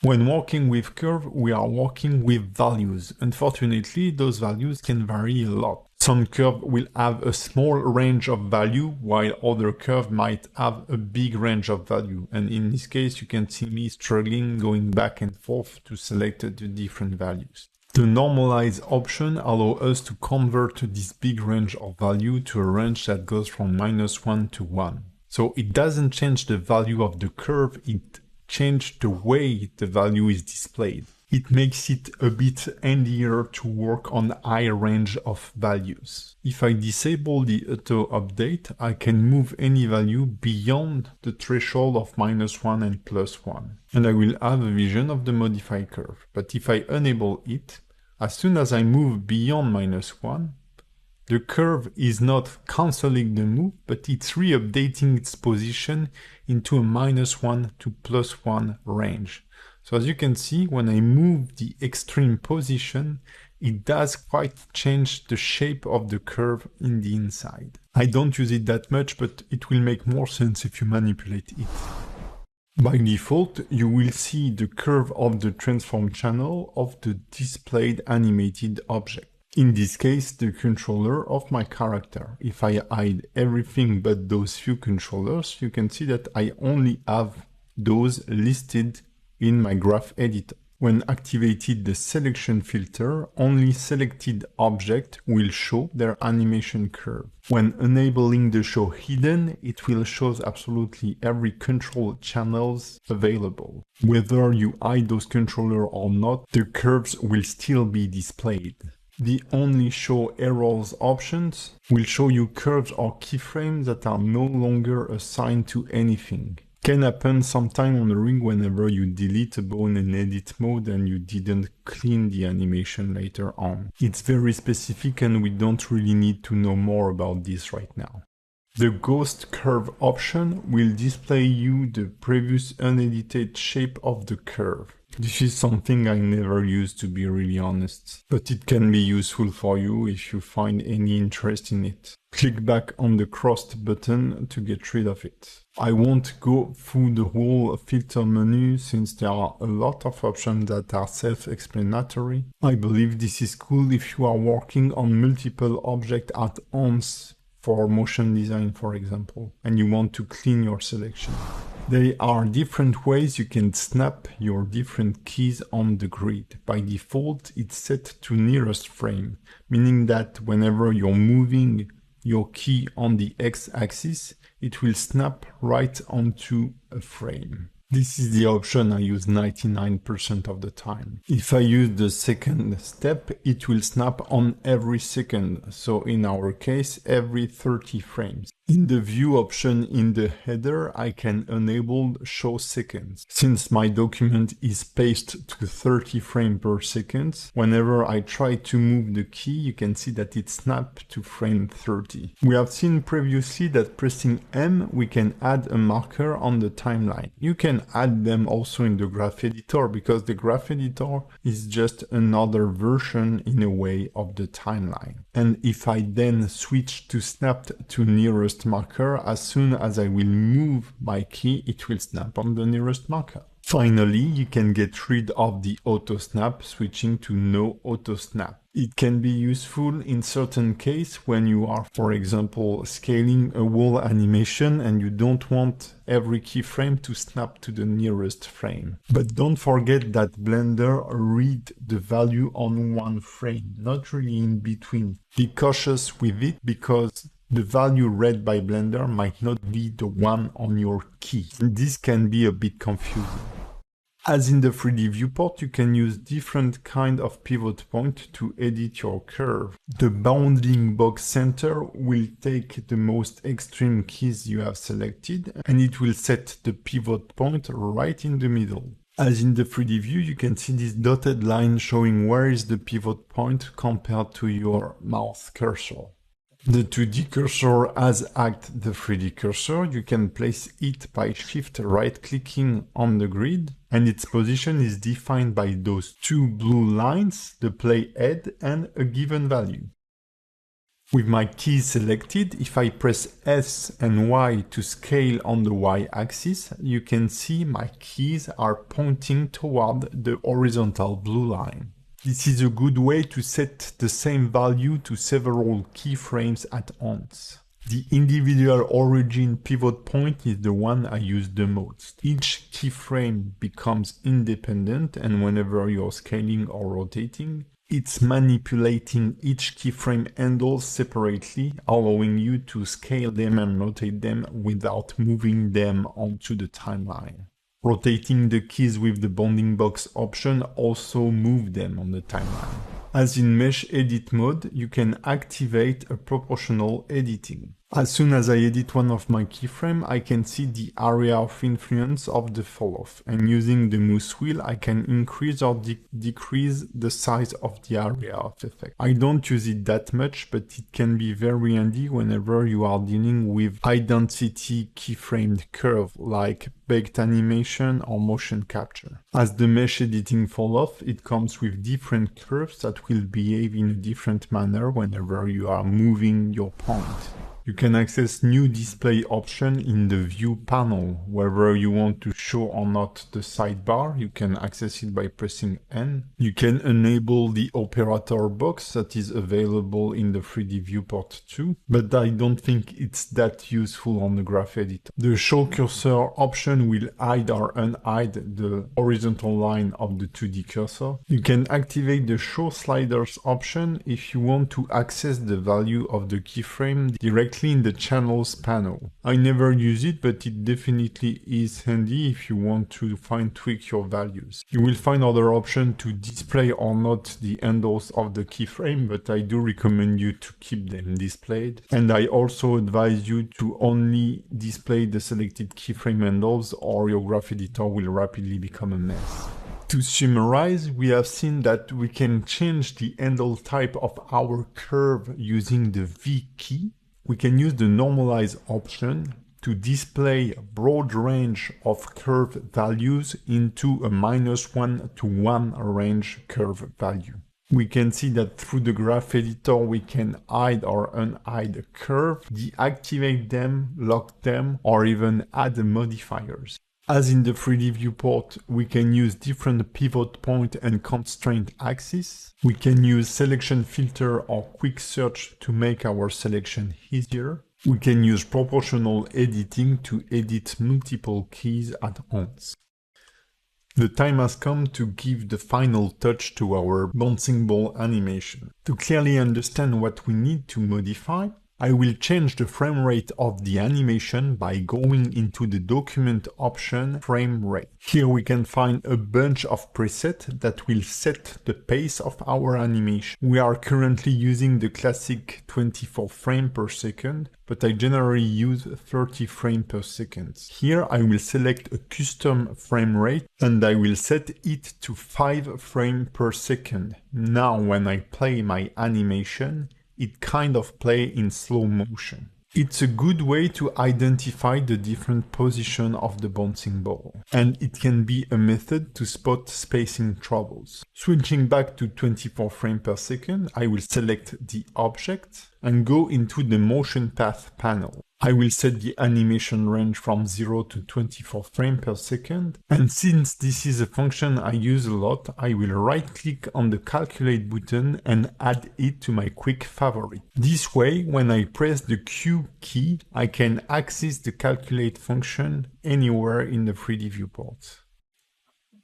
When working with curve, we are working with values. Unfortunately, those values can vary a lot. Some curve will have a small range of value, while other curve might have a big range of value. And in this case, you can see me struggling going back and forth to select the different values. The normalize option allows us to convert this big range of value to a range that goes from -1 to 1. So it doesn't change the value of the curve, it changes the way the value is displayed. It makes it a bit handier to work on high range of values. If I disable the auto update, I can move any value beyond the threshold of -1 and +1. And I will have a vision of the modified curve. But if I enable it, as soon as I move beyond -1, the curve is not cancelling the move, but it's re-updating its position into a -1 to +1 range. So as you can see, when I move the extreme position, it does quite change the shape of the curve in the inside. I don't use it that much, but it will make more sense if you manipulate it. By default, you will see the curve of the transform channel of the displayed animated object. In this case, the controller of my character. If I hide everything but those few controllers, you can see that I only have those listed in my graph editor. When activated the selection filter, only selected objects will show their animation curve. When enabling the show hidden, it will show absolutely every control channels available. Whether you hide those controllers or not, the curves will still be displayed. The only show errors options will show you curves or keyframes that are no longer assigned to anything. Can happen sometime on the ring whenever you delete a bone in edit mode and you didn't clean the animation later on. It's very specific and we don't really need to know more about this right now. The ghost curve option will display you the previous unedited shape of the curve. This is something I never used, to be really honest, but it can be useful for you if you find any interest in it. Click back on the crossed button to get rid of it. I won't go through the whole filter menu since there are a lot of options that are self-explanatory. I believe this is cool if you are working on multiple objects at once for motion design, for example, and you want to clean your selection. There are different ways you can snap your different keys on the grid. By default, it's set to nearest frame, meaning that whenever you're moving your key on the x-axis, it will snap right onto a frame. This is the option I use 99% of the time. If I use the second step, it will snap on every second, so in our case, every 30 frames. In the view option in the header, I can enable show seconds. Since my document is paced to 30 frames per second, whenever I try to move the key, you can see that it snaps to frame 30. We have seen previously that pressing M, we can add a marker on the timeline. You can add them also in the graph editor, because the graph editor is just another version in a way of the timeline. And if I then switch to snap to nearest marker, as soon as I will move my key, it will snap on the nearest marker. Finally, you can get rid of the auto snap, switching to no auto snap. It can be useful in certain cases when you are, for example, scaling a wall animation and you don't want every keyframe to snap to the nearest frame. But don't forget that Blender reads the value on one frame, not really in between. Be cautious with it because the value read by Blender might not be the one on your key. This can be a bit confusing. As in the 3D viewport, you can use different kind of pivot point to edit your curve. The bounding box center will take the most extreme keys you have selected, and it will set the pivot point right in the middle. As in the 3D view, you can see this dotted line showing where is the pivot point compared to your mouse cursor. The 2D cursor as act the 3D cursor. You can place it by shift right-clicking on the grid, and its position is defined by those two blue lines, the play head and a given value. With my keys selected, if I press S and Y to scale on the Y-axis, you can see my keys are pointing toward the horizontal blue line. This is a good way to set the same value to several keyframes at once. The individual origin pivot point is the one I use the most. Each keyframe becomes independent, and whenever you're scaling or rotating, it's manipulating each keyframe handles separately, allowing you to scale them and rotate them without moving them onto the timeline. Rotating the keys with the bounding box option also move them on the timeline. As in Mesh Edit mode, you can activate a proportional editing. As soon as I edit one of my keyframes, I can see the area of influence of the fall-off, and using the mouse wheel, I can increase or decrease the size of the area of effect. I don't use it that much, but it can be very handy whenever you are dealing with high-density keyframed curve like baked animation or motion capture. As the mesh editing fall-off, it comes with different curves that will behave in a different manner whenever you are moving your point. You can access new display option in the view panel. Whether you want to show or not the sidebar, you can access it by pressing N. You can enable the operator box that is available in the 3D viewport too, but I don't think it's that useful on the graph editor. The show cursor option will hide or unhide the horizontal line of the 2D cursor. You can activate the show sliders option if you want to access the value of the keyframe directly in the channels panel. I never use it, but it definitely is handy if you want to fine-tweak your values. You will find other options to display or not the handles of the keyframe, but I do recommend you to keep them displayed. And I also advise you to only display the selected keyframe handles, or your graph editor will rapidly become a mess. To summarize, we have seen that we can change the handle type of our curve using the V key. We can use the normalize option to display a broad range of curve values into a -1 to 1 range curve value. We can see that through the graph editor we can hide or unhide a curve, deactivate them, lock them, or even add modifiers. As in the 3D viewport, we can use different pivot point and constraint axes. We can use selection filter or quick search to make our selection easier. We can use proportional editing to edit multiple keys at once. The time has come to give the final touch to our bouncing ball animation. To clearly understand what we need to modify, I will change the frame rate of the animation by going into the document option frame rate. Here we can find a bunch of presets that will set the pace of our animation. We are currently using the classic 24 frames per second, but I generally use 30 frames per second. Here I will select a custom frame rate and I will set it to 5 frames per second. Now when I play my animation, it kind of plays in slow motion. It's a good way to identify the different position of the bouncing ball, and it can be a method to spot spacing troubles. Switching back to 24 frames per second, I will select the object and go into the motion path panel. I will set the animation range from 0 to 24 frames per second, and since this is a function I use a lot, I will right click on the calculate button and add it to my quick favorite. This way, when I press the Q key, I can access the calculate function anywhere in the 3D viewport.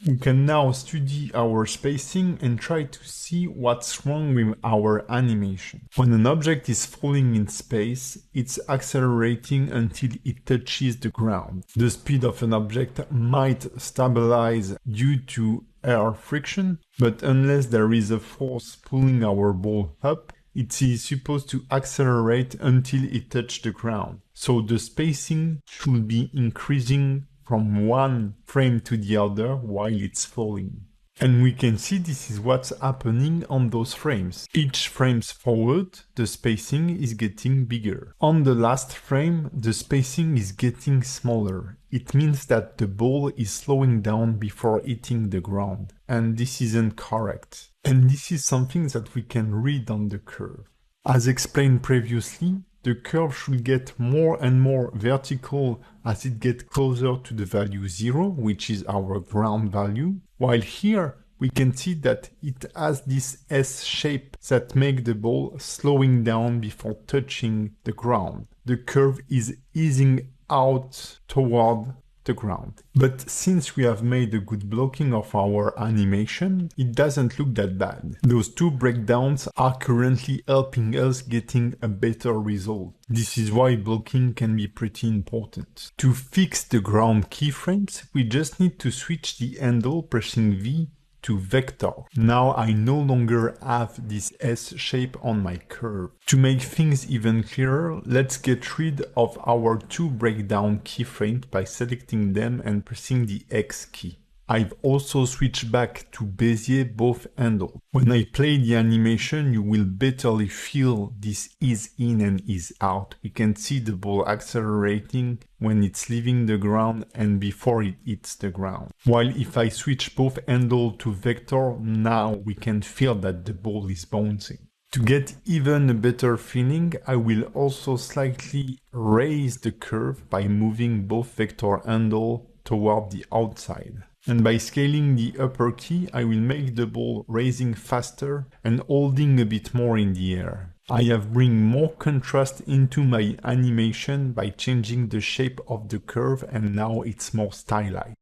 We can now study our spacing and try to see what's wrong with our animation. When an object is falling in space, it's accelerating until it touches the ground. The speed of an object might stabilize due to air friction, but unless there is a force pulling our ball up, it is supposed to accelerate until it touches the ground. So the spacing should be increasing from one frame to the other while it's falling. And we can see this is what's happening on those frames. Each frame forward, the spacing is getting bigger. On the last frame, the spacing is getting smaller. It means that the ball is slowing down before hitting the ground. And this isn't correct. And this is something that we can read on the curve. As explained previously, the curve should get more and more vertical as it gets closer to the value 0, which is our ground value. While here, we can see that it has this S shape that makes the ball slowing down before touching the ground. The curve is easing out toward the ground. But since we have made a good blocking of our animation, it doesn't look that bad. Those two breakdowns are currently helping us getting a better result. This is why blocking can be pretty important. To fix the ground keyframes, we just need to switch the handle pressing V to vector. Now I no longer have this S shape on my curve. To make things even clearer, let's get rid of our two breakdown keyframes by selecting them and pressing the X key. I've also switched back to Bezier both handles. When I play the animation, you will betterly feel this ease in and ease out. We can see the ball accelerating when it's leaving the ground and before it hits the ground. While if I switch both handles to vector, now we can feel that the ball is bouncing. To get even a better feeling, I will also slightly raise the curve by moving both vector handles toward the outside. And by scaling the upper key, I will make the ball raising faster and holding a bit more in the air. I have bring more contrast into my animation by changing the shape of the curve, and now it's more stylized.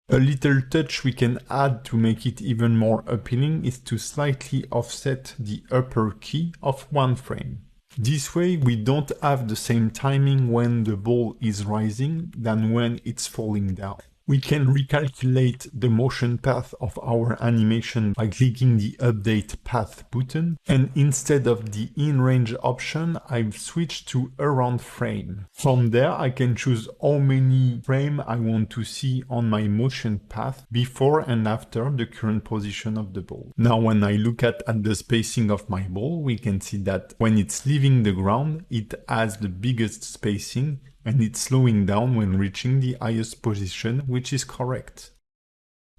A little touch we can add to make it even more appealing is to slightly offset the upper key of one frame. This way we don't have the same timing when the ball is rising than when it's falling down. We can recalculate the motion path of our animation by clicking the Update Path button, and instead of the in-range option, I've switched to Around Frame. From there, I can choose how many frames I want to see on my motion path before and after the current position of the ball. Now, when I look at the spacing of my ball, we can see that when it's leaving the ground, it has the biggest spacing, and it's slowing down when reaching the highest position, which is correct.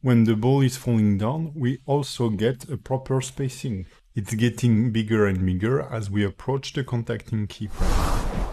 When the ball is falling down, we also get a proper spacing. It's getting bigger and bigger as we approach the contacting keyframe.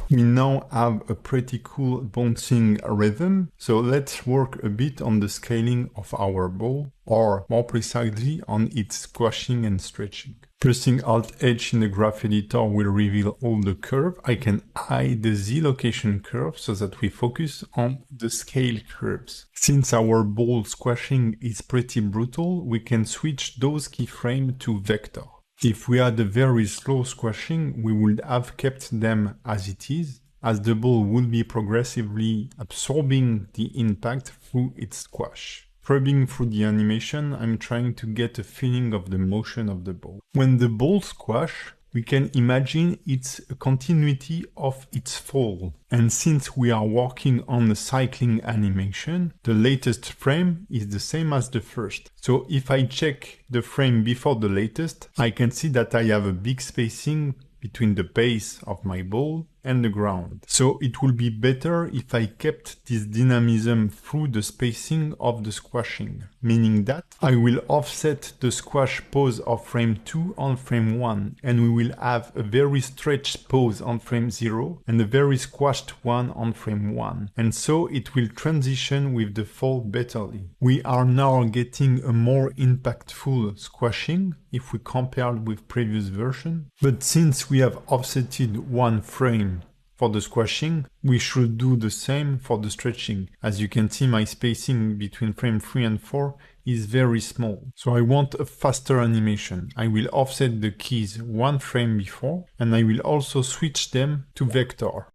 We now have a pretty cool bouncing rhythm, so let's work a bit on the scaling of our ball, or more precisely on its squashing and stretching. Pressing Alt-H in the graph editor will reveal all the curve. I can hide the Z location curve so that we focus on the scale curves. Since our ball squashing is pretty brutal, we can switch those keyframes to vector. If we had a very slow squashing, we would have kept them as it is, as the ball would be progressively absorbing the impact through its squash. Scrubbing through the animation, I'm trying to get a feeling of the motion of the ball. When the ball squash, we can imagine it's a continuity of its fall. And since we are working on a cycling animation, the latest frame is the same as the first. So if I check the frame before the latest, I can see that I have a big spacing between the base of my ball and the ground. So it will be better if I kept this dynamism through the spacing of the squashing, meaning that I will offset the squash pose of frame 2 on frame 1, and we will have a very stretched pose on frame 0 and a very squashed one on frame 1, and so it will transition with the fall betterly. We are now getting a more impactful squashing if we compare with previous version, but since we have offsetted one frame for the squashing, we should do the same for the stretching. As you can see, my spacing between frame 3 and 4 is very small. So I want a faster animation. I will offset the keys one frame before, and I will also switch them to vector.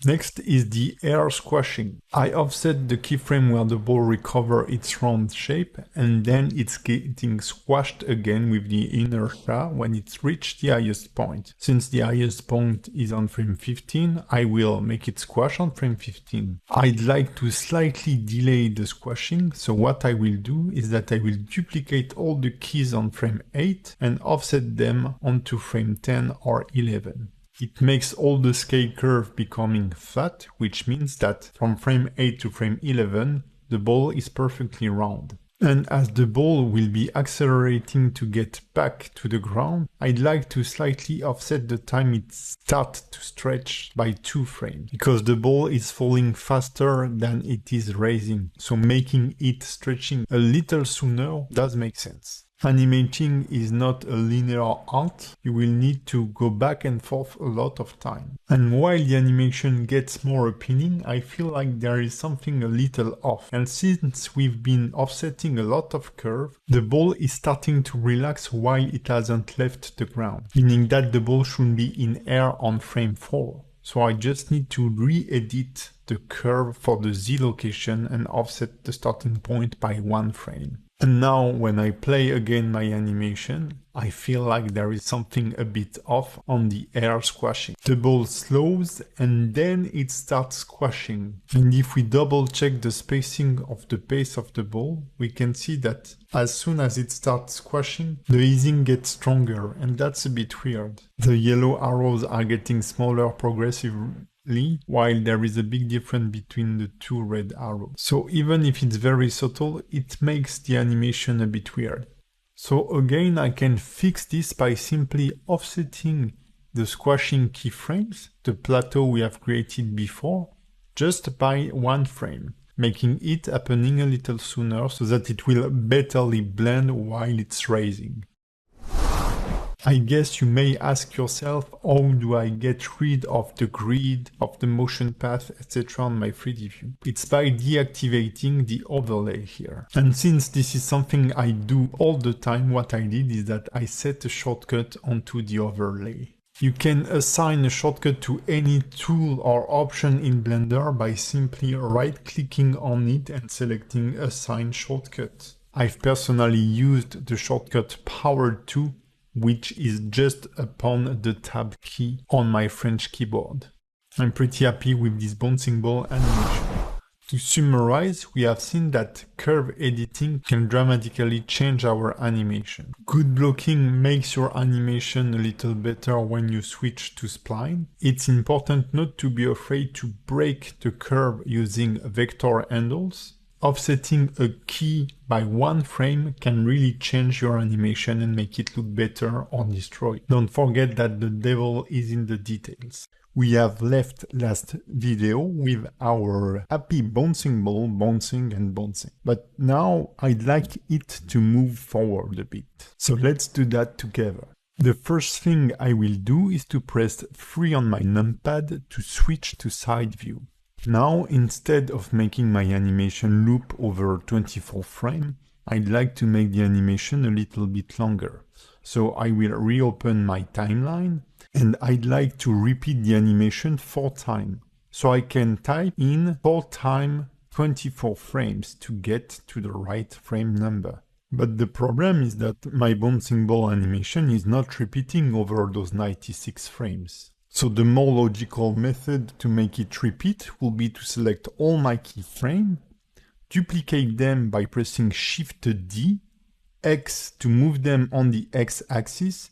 Next is the air squashing. I offset the keyframe where the ball recovers its round shape, and then it's getting squashed again with the inertia when it's reached the highest point. Since the highest point is on frame 15, I will make it squash on frame 15. I'd like to slightly delay the squashing, so what I will do is that I will duplicate all the keys on frame 8 and offset them onto frame 10 or 11. It makes all the scale curve becoming flat, which means that from frame 8 to frame 11, the ball is perfectly round. And as the ball will be accelerating to get back to the ground, I'd like to slightly offset the time it starts to stretch by 2 frames, because the ball is falling faster than it is raising, so making it stretching a little sooner does make sense. Animating is not a linear art, you will need to go back and forth a lot of time. And while the animation gets more appealing, I feel like there is something a little off. And since we've been offsetting a lot of curve, the ball is starting to relax while it hasn't left the ground, meaning that the ball should be in air on frame 4. So I just need to re-edit the curve for the Z location and offset the starting point by 1 frame. And now when I play again my animation, I feel like there is something a bit off on the air squashing. The ball slows and then it starts squashing. And if we double check the spacing of the base of the ball, we can see that as soon as it starts squashing, the easing gets stronger, and that's a bit weird. The yellow arrows are getting smaller progressively, while there is a big difference between the 2 red arrows. So even if it's very subtle, it makes the animation a bit weird. So again, I can fix this by simply offsetting the squashing keyframes, the plateau we have created before, just by 1 frame, making it happening a little sooner so that it will betterly blend while it's raising. I guess you may ask yourself, how do I get rid of the grid, of the motion path, etc. on my 3D view? It's by deactivating the overlay here. And since this is something I do all the time, what I did is that I set a shortcut onto the overlay. You can assign a shortcut to any tool or option in Blender by simply right-clicking on it and selecting Assign Shortcut. I've personally used the shortcut Power 2, which is just upon the Tab key on my French keyboard. I'm pretty happy with this bouncing ball animation. To summarize, we have seen that curve editing can dramatically change our animation. Good blocking makes your animation a little better when you switch to spline. It's important not to be afraid to break the curve using vector handles. Offsetting a key by one frame can really change your animation and make it look better or destroy it. Don't forget that the devil is in the details. We have left last video with our happy bouncing ball bouncing and bouncing. But now I'd like it to move forward a bit. So let's do that together. The first thing I will do is to press 3 on my numpad to switch to side view. Now, instead of making my animation loop over 24 frames, I'd like to make the animation a little bit longer. So I will reopen my timeline and I'd like to repeat the animation 4 times. So I can type in 4 times 24 frames to get to the right frame number. But the problem is that my bouncing ball animation is not repeating over those 96 frames. So the more logical method to make it repeat will be to select all my keyframes, duplicate them by pressing Shift-D, X to move them on the X-axis,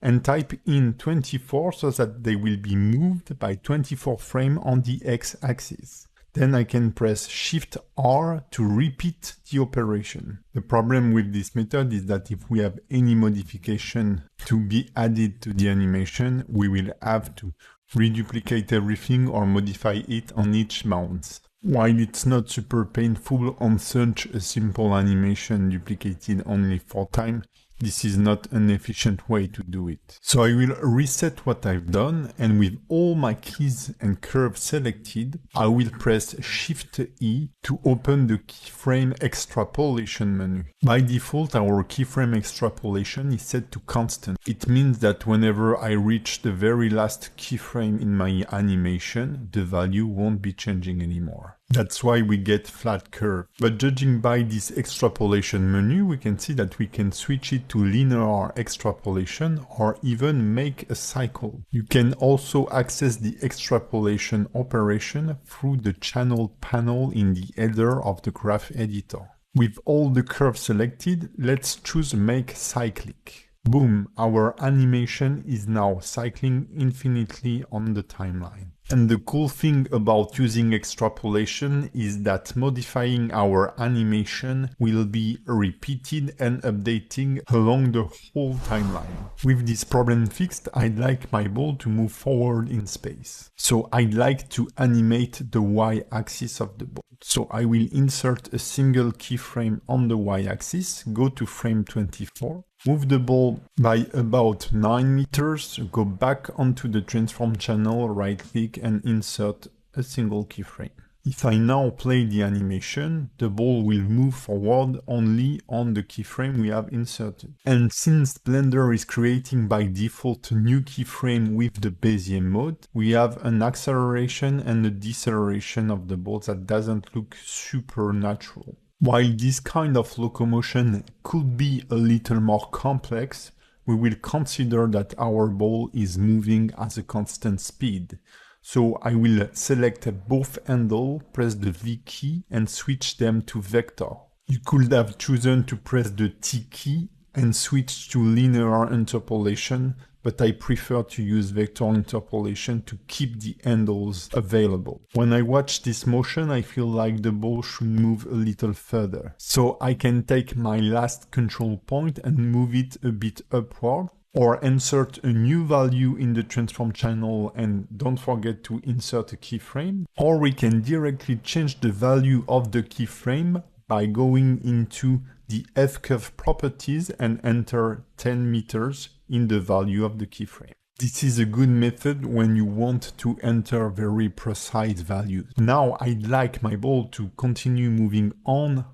and type in 24 so that they will be moved by 24 frames on the X-axis. Then I can press Shift-R to repeat the operation. The problem with this method is that if we have any modification to be added to the animation, we will have to reduplicate everything or modify it on each bounce. While it's not super painful on such a simple animation duplicated only 4 times, this is not an efficient way to do it. So I will reset what I've done, and with all my keys and curves selected, I will press Shift-E to open the keyframe extrapolation menu. By default, our keyframe extrapolation is set to constant. It means that whenever I reach the very last keyframe in my animation, the value won't be changing anymore. That's why we get flat curve. But judging by this extrapolation menu, we can see that we can switch it to linear extrapolation or even make a cycle. You can also access the extrapolation operation through the channel panel in the header of the graph editor. With all the curves selected, let's choose make cyclic. Boom, our animation is now cycling infinitely on the timeline. And the cool thing about using extrapolation is that modifying our animation will be repeated and updating along the whole timeline. With this problem fixed, I'd like my ball to move forward in space. So I'd like to animate the y-axis of the ball. So I will insert a single keyframe on the y-axis, go to frame 24, move the ball by about 9 meters, go back onto the transform channel, right click and insert a single keyframe. If I now play the animation, the ball will move forward only on the keyframe we have inserted. And since Blender is creating by default a new keyframe with the Bezier mode, we have an acceleration and a deceleration of the ball that doesn't look super natural. While this kind of locomotion could be a little more complex, we will consider that our ball is moving at a constant speed. So I will select both handles, press the V key and switch them to vector. You could have chosen to press the T key and switch to linear interpolation, but I prefer to use vector interpolation to keep the handles available. When I watch this motion, I feel like the ball should move a little further. So I can take my last control point and move it a bit upward, or insert a new value in the transform channel and don't forget to insert a keyframe. Or we can directly change the value of the keyframe by going into the F-curve properties and enter 10 meters in the value of the keyframe. This is a good method when you want to enter very precise values. Now I'd like my ball to continue moving on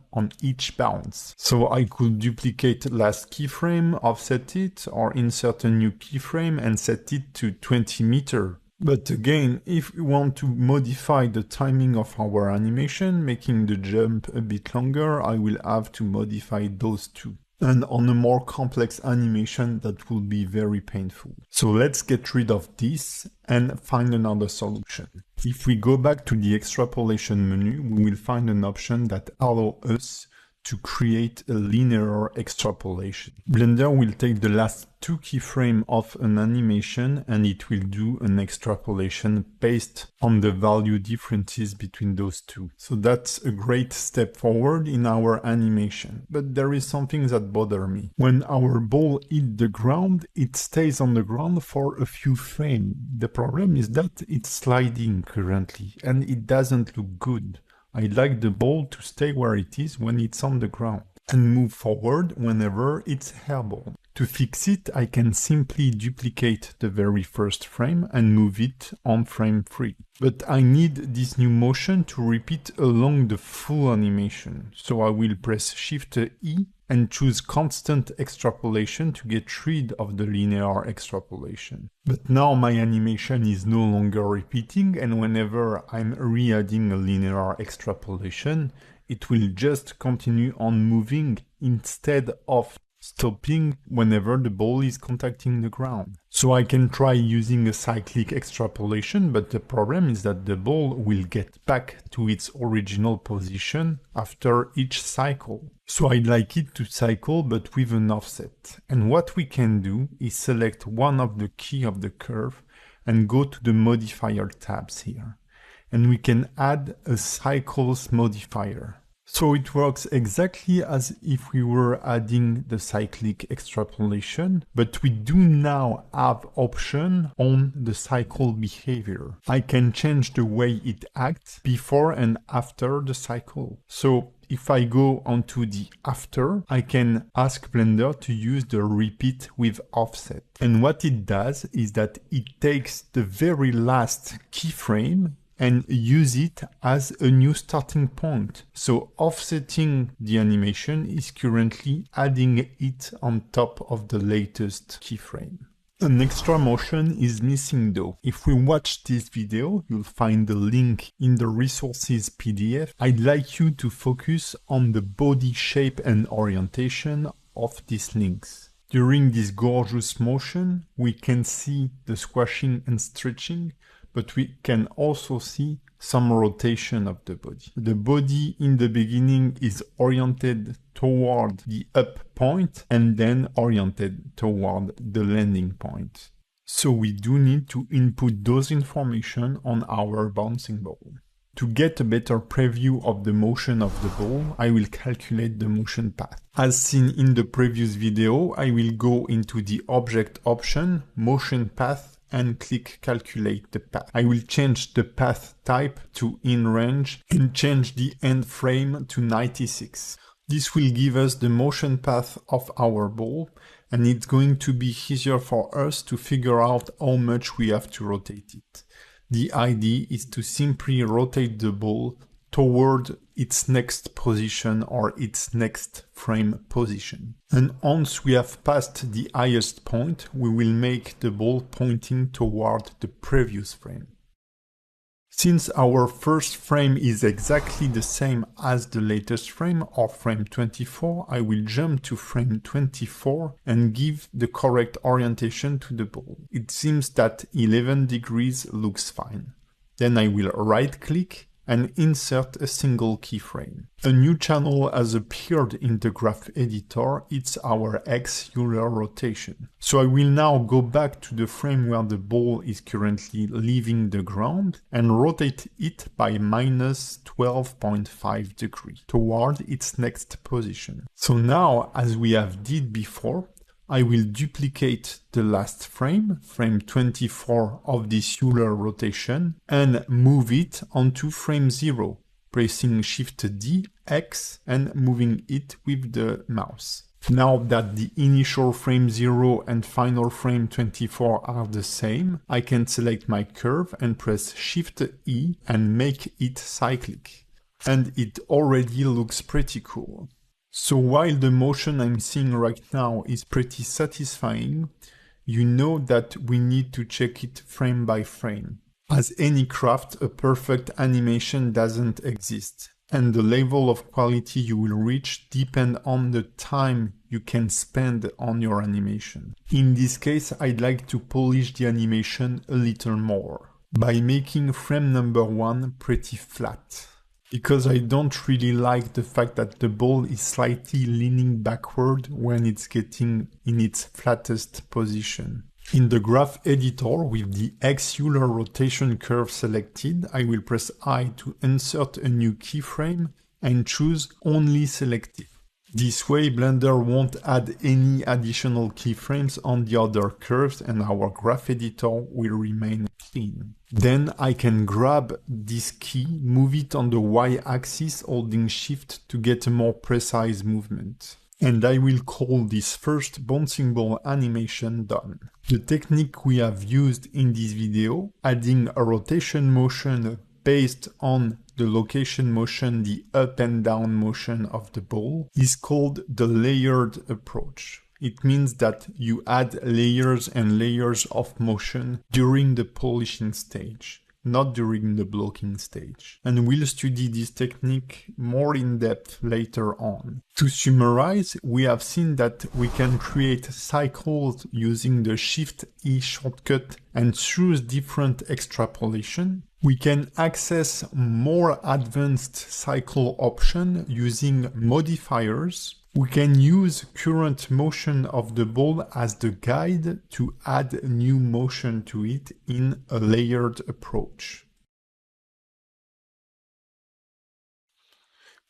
each bounce. So I could duplicate last keyframe, offset it, or insert a new keyframe and set it to 20 meters. But again, if we want to modify the timing of our animation, making the jump a bit longer, I will have to modify those two. And on a more complex animation, that will be very painful. So let's get rid of this and find another solution. If we go back to the extrapolation menu, we will find an option that allows us to create a linear extrapolation. Blender will take the last 2 keyframes of an animation and it will do an extrapolation based on the value differences between those two. So that's a great step forward in our animation. But there is something that bothers me. When our ball hits the ground, it stays on the ground for a few frames. The problem is that it's sliding currently and it doesn't look good. I'd like the ball to stay where it is when it's on the ground and move forward whenever it's airball. To fix it, I can simply duplicate the very first frame and move it on frame 3. But I need this new motion to repeat along the full animation. So I will press Shift E and choose constant extrapolation to get rid of the linear extrapolation. But now my animation is no longer repeating, and whenever I'm re-adding a linear extrapolation, it will just continue on moving instead of stopping whenever the ball is contacting the ground. So I can try using a cyclic extrapolation, but the problem is that the ball will get back to its original position after each cycle. So I'd like it to cycle but with an offset. And what we can do is select one of the keys of the curve and go to the modifier tabs here. And we can add a cycles modifier. So it works exactly as if we were adding the cyclic extrapolation, but we do now have option on the cycle behavior. I can change the way it acts before and after the cycle. So if I go onto the after, I can ask Blender to use the repeat with offset. And what it does is that it takes the very last keyframe and use it as a new starting point. So offsetting the animation is currently adding it on top of the latest keyframe. An extra motion is missing though. If we watch this video, you'll find the link in the resources PDF. I'd like you to focus on the body shape and orientation of these links. During this gorgeous motion, we can see the squashing and stretching, but we can also see some rotation of the body. The body in the beginning is oriented toward the up point and then oriented toward the landing point. So we do need to input those information on our bouncing ball. To get a better preview of the motion of the ball, I will calculate the motion path. As seen in the previous video, I will go into the object option, motion path, and click calculate the path. I will change the path type to in range and change the end frame to 96. This will give us the motion path of our ball, and it's going to be easier for us to figure out how much we have to rotate it. The idea is to simply rotate the ball toward its next position or its next frame position. And once we have passed the highest point, we will make the ball pointing toward the previous frame. Since our first frame is exactly the same as the latest frame, or frame 24, I will jump to frame 24 and give the correct orientation to the ball. It seems that 11 degrees looks fine. Then I will right-click and insert a single keyframe. A new channel has appeared in the graph editor. It's our X Euler rotation. So I will now go back to the frame where the ball is currently leaving the ground and rotate it by minus 12.5 degrees toward its next position. So now, as we have did before, I will duplicate the last frame, frame 24 of this Euler rotation, and move it onto frame 0, pressing Shift D, X, and moving it with the mouse. Now that the initial frame 0 and final frame 24 are the same, I can select my curve and press Shift E and make it cyclic. And it already looks pretty cool. So while the motion I'm seeing right now is pretty satisfying, you know that we need to check it frame by frame. As any craft, a perfect animation doesn't exist. and the level of quality you will reach depend on the time you can spend on your animation. In this case, I'd like to polish the animation a little more by making frame number 1 pretty flat, because I don't really like the fact that the ball is slightly leaning backward when it's getting in its flattest position. In the graph editor, with the X Euler rotation curve selected, I will press I to insert a new keyframe and choose Only Selective. This way, Blender won't add any additional keyframes on the other curves and our graph editor will remain clean. Then I can grab this key, move it on the Y-axis holding Shift to get a more precise movement. And I will call this first bouncing ball animation done. The technique we have used in this video, adding a rotation motion based on the location motion, the up and down motion of the ball, is called the layered approach. It means that you add layers and layers of motion during the polishing stage, not during the blocking stage. And we'll study this technique more in depth later on. To summarize, we have seen that we can create cycles using the Shift-E shortcut and choose different extrapolation. We can access more advanced cycle options using modifiers. We can use current motion of the ball as the guide to add new motion to it in a layered approach.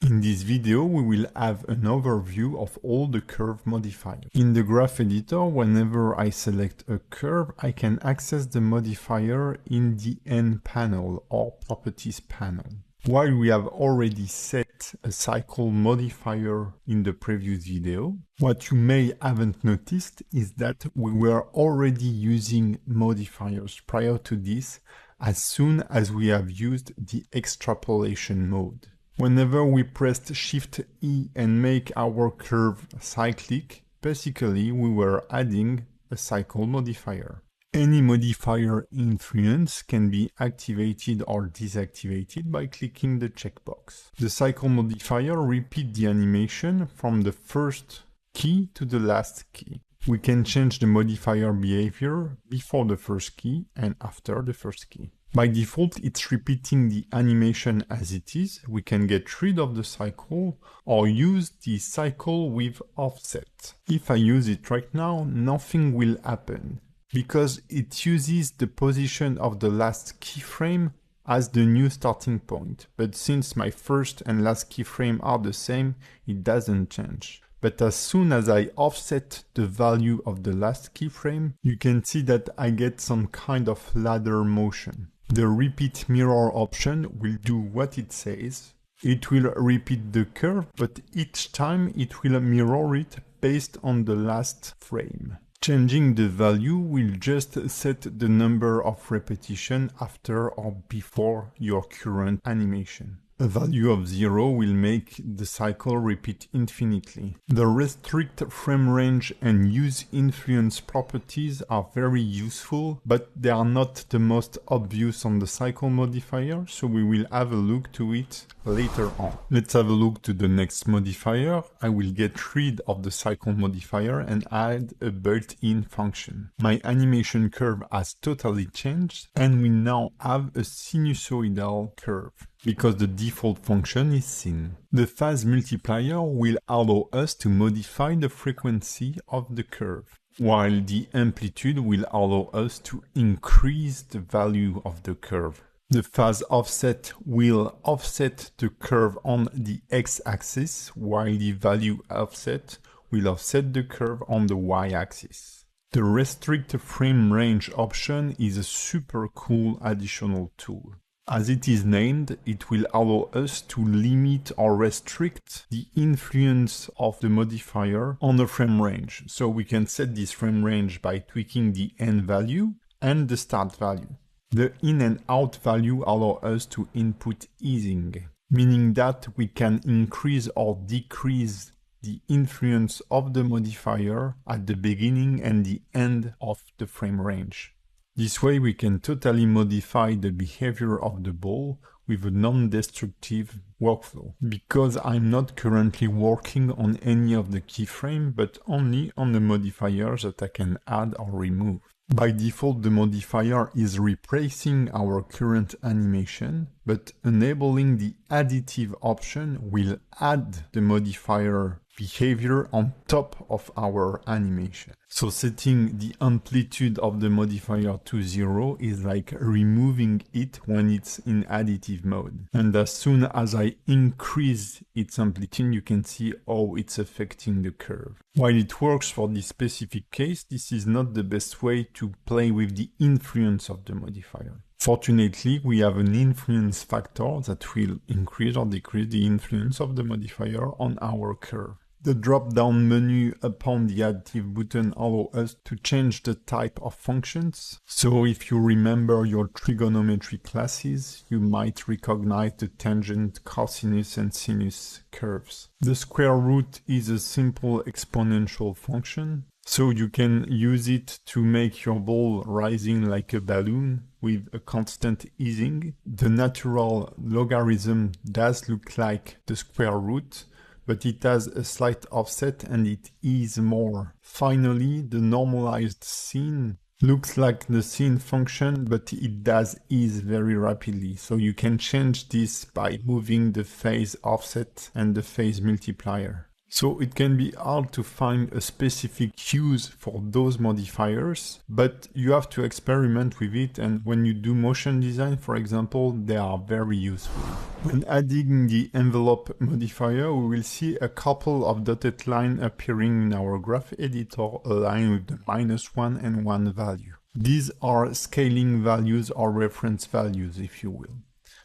In this video, we will have an overview of all the curve modifiers. In the graph editor, whenever I select a curve, I can access the modifier in the N panel or Properties panel. While we have already set a cycle modifier in the previous video, what you may haven't noticed is that we were already using modifiers prior to this as soon as we have used the extrapolation mode. Whenever we pressed Shift-E and make our curve cyclic, basically we were adding a cycle modifier. Any modifier influence can be activated or deactivated by clicking the checkbox. The cycle modifier repeats the animation from the first key to the last key. We can change the modifier behavior before the first key and after the first key. By default, it's repeating the animation as it is. We can get rid of the cycle or use the cycle with offset. If I use it right now, nothing will happen because it uses the position of the last keyframe as the new starting point. But since my first and last keyframe are the same, it doesn't change. But as soon as I offset the value of the last keyframe, you can see that I get some kind of ladder motion. The repeat mirror option will do what it says. It will repeat the curve, but each time it will mirror it based on the last frame. Changing the value will just set the number of repetitions after or before your current animation. A value of 0 will make the cycle repeat infinitely. The restrict frame range and use influence properties are very useful, but they are not the most obvious on the cycle modifier, so we will have a look to it later on. Let's have a look to the next modifier. I will get rid of the cycle modifier and add a built-in function. My animation curve has totally changed, and we now have a sinusoidal curve, because the default function is sin. The phase multiplier will allow us to modify the frequency of the curve, while the amplitude will allow us to increase the value of the curve. The phase offset will offset the curve on the x-axis, while the value offset will offset the curve on the y-axis. The restrict frame range option is a super cool additional tool. As it is named, it will allow us to limit or restrict the influence of the modifier on the frame range. So we can set this frame range by tweaking the end value and the start value. The in and out value allow us to input easing, meaning that we can increase or decrease the influence of the modifier at the beginning and the end of the frame range. This way we can totally modify the behavior of the ball with a non-destructive workflow, because I'm not currently working on any of the keyframes, but only on the modifiers that I can add or remove. By default, the modifier is replacing our current animation, but enabling the additive option will add the modifier behavior on top of our animation. So setting the amplitude of the modifier to 0 is like removing it when it's in additive mode. And as soon as I increase its amplitude, you can see how it's affecting the curve. While it works for this specific case, this is not the best way to play with the influence of the modifier. Fortunately, we have an influence factor that will increase or decrease the influence of the modifier on our curve. The drop-down menu upon the additive button allows us to change the type of functions. So if you remember your trigonometry classes, you might recognize the tangent, cosinus, and sinus curves. The square root is a simple exponential function, so you can use it to make your ball rising like a balloon with a constant easing. The natural logarithm does look like the square root, but it has a slight offset and it is more. Finally, the normalized sin looks like the sin function, but it does ease very rapidly. So you can change this by moving the phase offset and the phase multiplier. So it can be hard to find a specific use for those modifiers, but you have to experiment with it, and when you do motion design, for example, they are very useful. When adding the envelope modifier, we will see a couple of dotted lines appearing in our graph editor aligned with the -1 and 1 value. These are scaling values or reference values, if you will.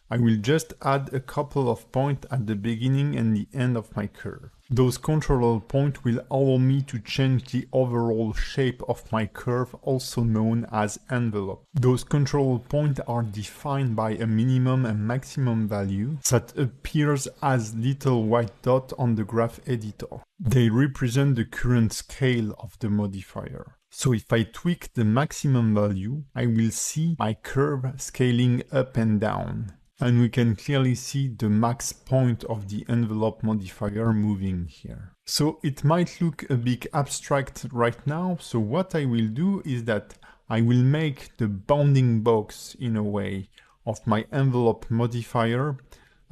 I will just add a couple of points at the beginning and the end of my curve. Those control points will allow me to change the overall shape of my curve, also known as envelope. Those control points are defined by a minimum and maximum value that appears as little white dots on the graph editor. They represent the current scale of the modifier. So if I tweak the maximum value, I will see my curve scaling up and down. And we can clearly see the max point of the envelope modifier moving here. So it might look a bit abstract right now, so what I will do is that I will make the bounding box, in a way, of my envelope modifier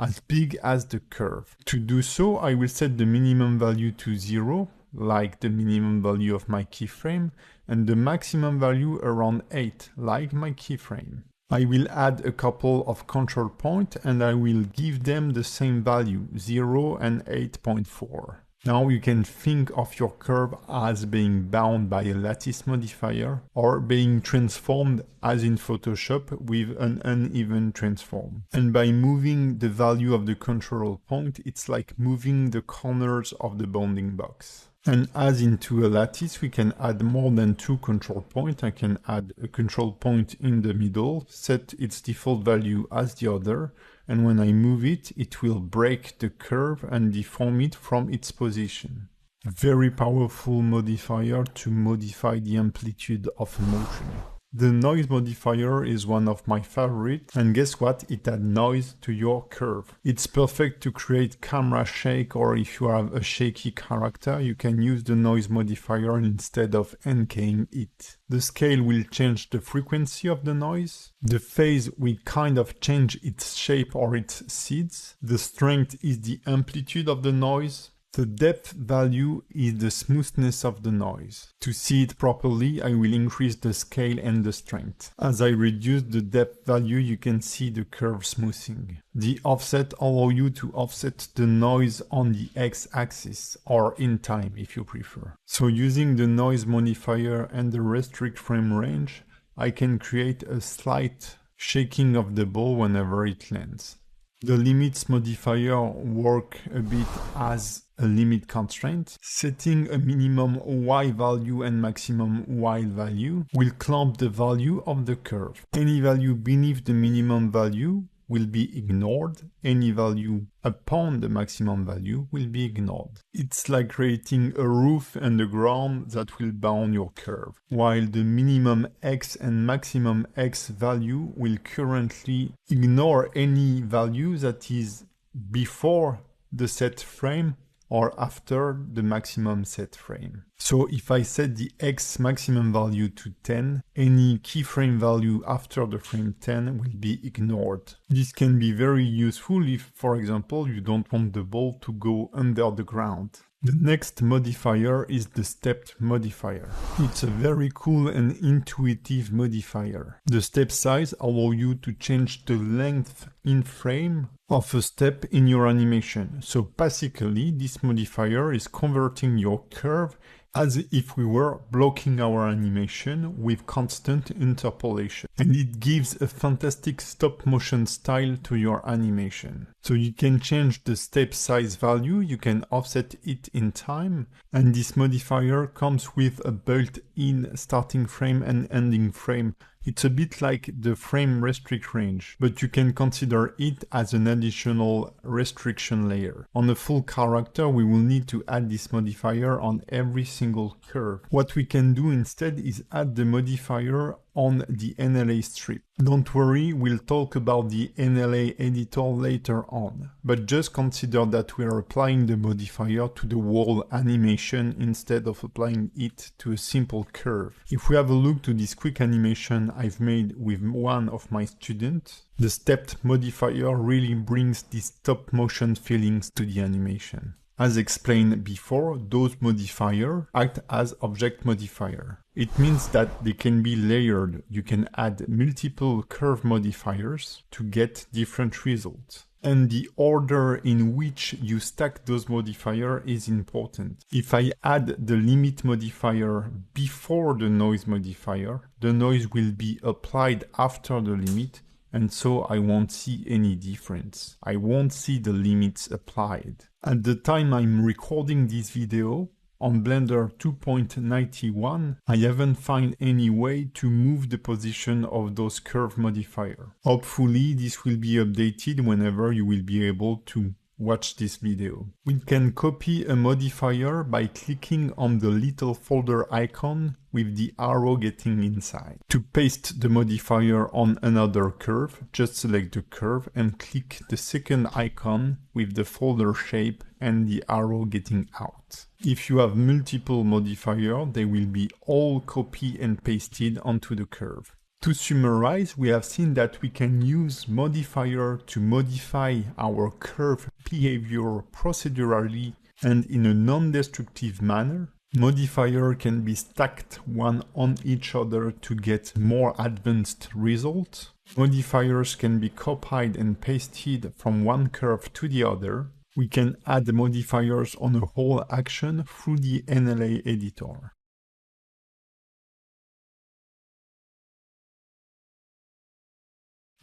as big as the curve. To do so, I will set the minimum value to 0, like the minimum value of my keyframe, and the maximum value around 8, like my keyframe. I will add a couple of control points and I will give them the same value, 0 and 8.4. Now you can think of your curve as being bound by a lattice modifier or being transformed as in Photoshop with an uneven transform. And by moving the value of the control point, it's like moving the corners of the bounding box. And as into a lattice, we can add more than 2 control points. I can add a control point in the middle, set its default value as the other, and when I move it, it will break the curve and deform it from its position. A very powerful modifier to modify the amplitude of motion. The noise modifier is one of my favorites, and guess what? It adds noise to your curve. It's perfect to create camera shake, or if you have a shaky character, you can use the noise modifier instead of NKing it. The scale will change the frequency of the noise. The phase will kind of change its shape or its seeds. The strength is the amplitude of the noise. The depth value is the smoothness of the noise. To see it properly, I will increase the scale and the strength. As I reduce the depth value, you can see the curve smoothing. The offset allows you to offset the noise on the x-axis, or in time if you prefer. So using the noise modifier and the restrict frame range, I can create a slight shaking of the ball whenever it lands. The limits modifier work a bit as a limit constraint. Setting a minimum y value and maximum y value will clamp the value of the curve. Any value beneath the minimum value will be ignored. Any value upon the maximum value will be ignored. It's like creating a roof and a ground that will bound your curve, while the minimum x and maximum x value will currently ignore any value that is before the set frame or after the maximum set frame. So if I set the x maximum value to 10, any keyframe value after the frame 10 will be ignored. This can be very useful if, for example, you don't want the ball to go under the ground. The next modifier is the stepped modifier. It's a very cool and intuitive modifier. The step size allows you to change the length in frame of a step in your animation. So basically, this modifier is converting your curve as if we were blocking our animation with constant interpolation. And it gives a fantastic stop motion style to your animation. So you can change the step size value, you can offset it in time, and this modifier comes with a built-in starting frame and ending frame. It's a bit like the frame restrict range, but you can consider it as an additional restriction layer. On a full character, we will need to add this modifier on every single curve. What we can do instead is add the modifier on the NLA strip. Don't worry, we'll talk about the NLA editor later on, but just consider that we are applying the modifier to the whole animation instead of applying it to a simple curve. If we have a look to this quick animation I've made with one of my students, the stepped modifier really brings these stop motion feelings to the animation. As explained before, those modifiers act as object modifier. It means that they can be layered. You can add multiple curve modifiers to get different results. And the order in which you stack those modifiers is important. If I add the limit modifier before the noise modifier, the noise will be applied after the limit, and so I won't see any difference. I won't see the limits applied. At the time I'm recording this video, on Blender 2.91, I haven't found any way to move the position of those curve modifiers. Hopefully this will be updated whenever you will be able to watch this video. We can copy a modifier by clicking on the little folder icon with the arrow getting inside. To paste the modifier on another curve, just select the curve and click the second icon with the folder shape and the arrow getting out. If you have multiple modifiers, they will be all copied and pasted onto the curve. To summarize, we have seen that we can use modifier to modify our curve behavior procedurally and in a non-destructive manner. Modifier can be stacked one on each other to get more advanced results. Modifiers can be copied and pasted from one curve to the other. We can add modifiers on a whole action through the NLA editor.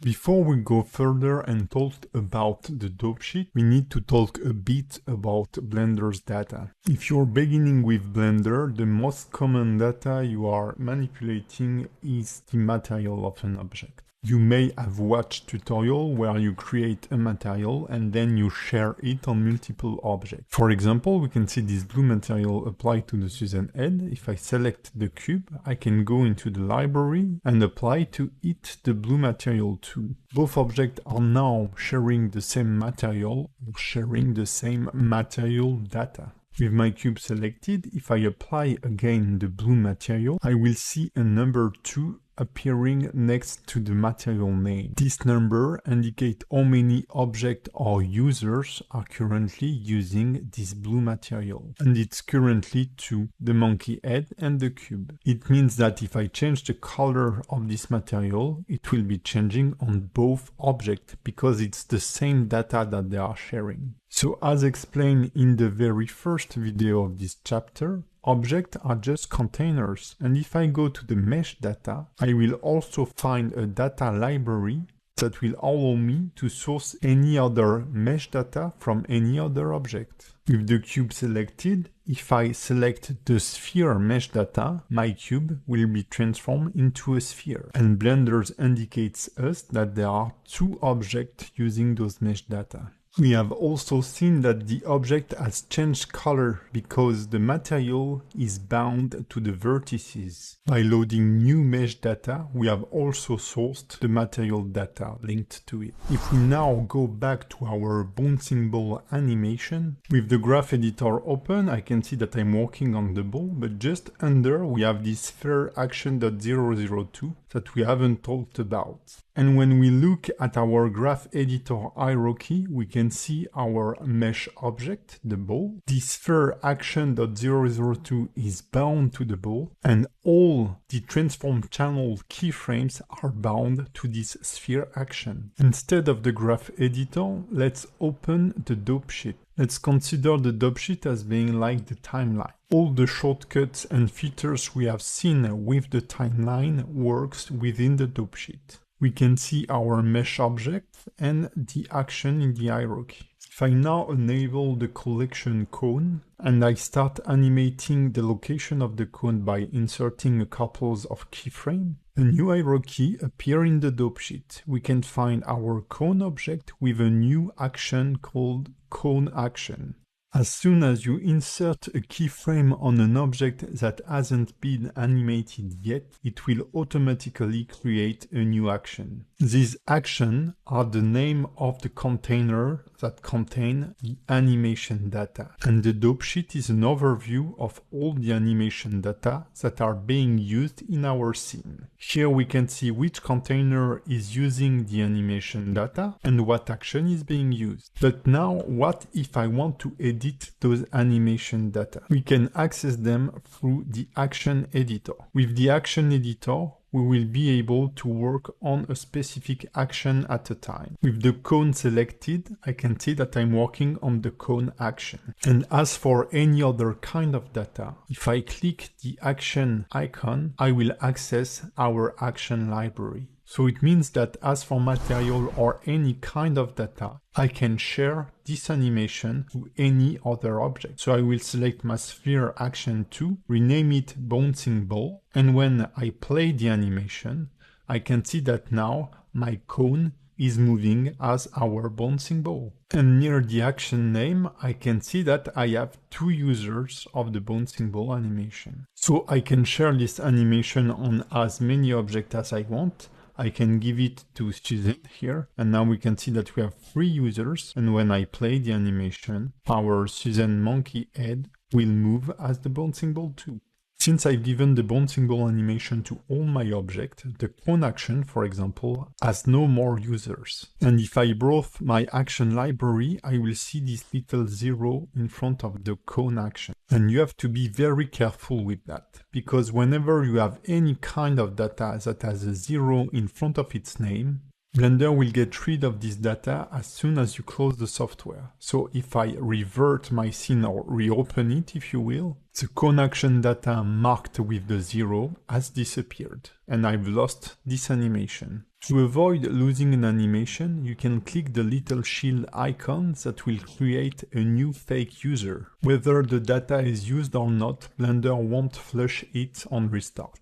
Before we go further and talk about the dope sheet, we need to talk a bit about Blender's data. If you're beginning with Blender, the most common data you are manipulating is the material of an object. You may have watched tutorial where you create a material and then you share it on multiple objects. For example, we can see this blue material applied to the Susan head. If I select the cube, I can go into the library and apply to it the blue material too. Both objects are now sharing the same material or sharing the same material data. With my cube selected, if I apply again the blue material, I will see a number 2 appearing next to the material name. This number indicates how many objects or users are currently using this blue material. And it's currently 2, the monkey head and the cube. It means that if I change the color of this material, it will be changing on both objects because it's the same data that they are sharing. So as explained in the very first video of this chapter, objects are just containers, and if I go to the mesh data, I will also find a data library that will allow me to source any other mesh data from any other object. With the cube selected, if I select the sphere mesh data, my cube will be transformed into a sphere. And Blender indicates us that there are two objects using those mesh data. We have also seen that the object has changed color because the material is bound to the vertices. By loading new mesh data, we have also sourced the material data linked to it. If we now go back to our bouncing ball animation, with the graph editor open, I can see that I'm working on the ball, but just under we have this sphere action.002 that we haven't talked about. And when we look at our graph editor hierarchy, we can see our mesh object, the ball. This sphere action.002 is bound to the ball, and all the transform channel keyframes are bound to this sphere action. Instead of the graph editor, let's open the dope sheet. Let's consider the dope sheet as being like the timeline. All the shortcuts and features we have seen with the timeline works within the dope sheet. We can see our mesh object and the action in the hierarchy. If I now enable the collection cone and I start animating the location of the cone by inserting a couple of keyframes, a new hierarchy appears in the dope sheet. We can find our cone object with a new action called cone action. As soon as you insert a keyframe on an object that hasn't been animated yet, it will automatically create a new action. These actions are the name of the container that contain the animation data. And the dope sheet is an overview of all the animation data that are being used in our scene. Here we can see which container is using the animation data and what action is being used. But now, what if I want to edit those animation data? We can access them through the action editor. With the action editor, we will be able to work on a specific action at a time. With the cone selected, I can see that I'm working on the cone action. And as for any other kind of data, if I click the action icon, I will access our action library. So it means that as for material or any kind of data, I can share this animation to any other object. So I will select my sphere action 2, rename it bouncing ball, and when I play the animation, I can see that now my cone is moving as our bouncing ball. And near the action name, I can see that I have two users of the bouncing ball animation. So I can share this animation on as many objects as I want. I can give it to Susan here, and now we can see that we have 3 users, and when I play the animation, our Susan monkey head will move as the bouncing ball too. Since I've given the bouncing ball animation to all my objects, the cone action, for example, has no more users. And if I browse my action library, I will see this little 0 in front of the cone action. And you have to be very careful with that, because whenever you have any kind of data that has a 0 in front of its name, Blender will get rid of this data as soon as you close the software. So if I revert my scene or reopen it, if you will, the cone action data marked with the 0 has disappeared, and I've lost this animation. To avoid losing an animation, you can click the little shield icon that will create a new fake user. Whether the data is used or not, Blender won't flush it on restart.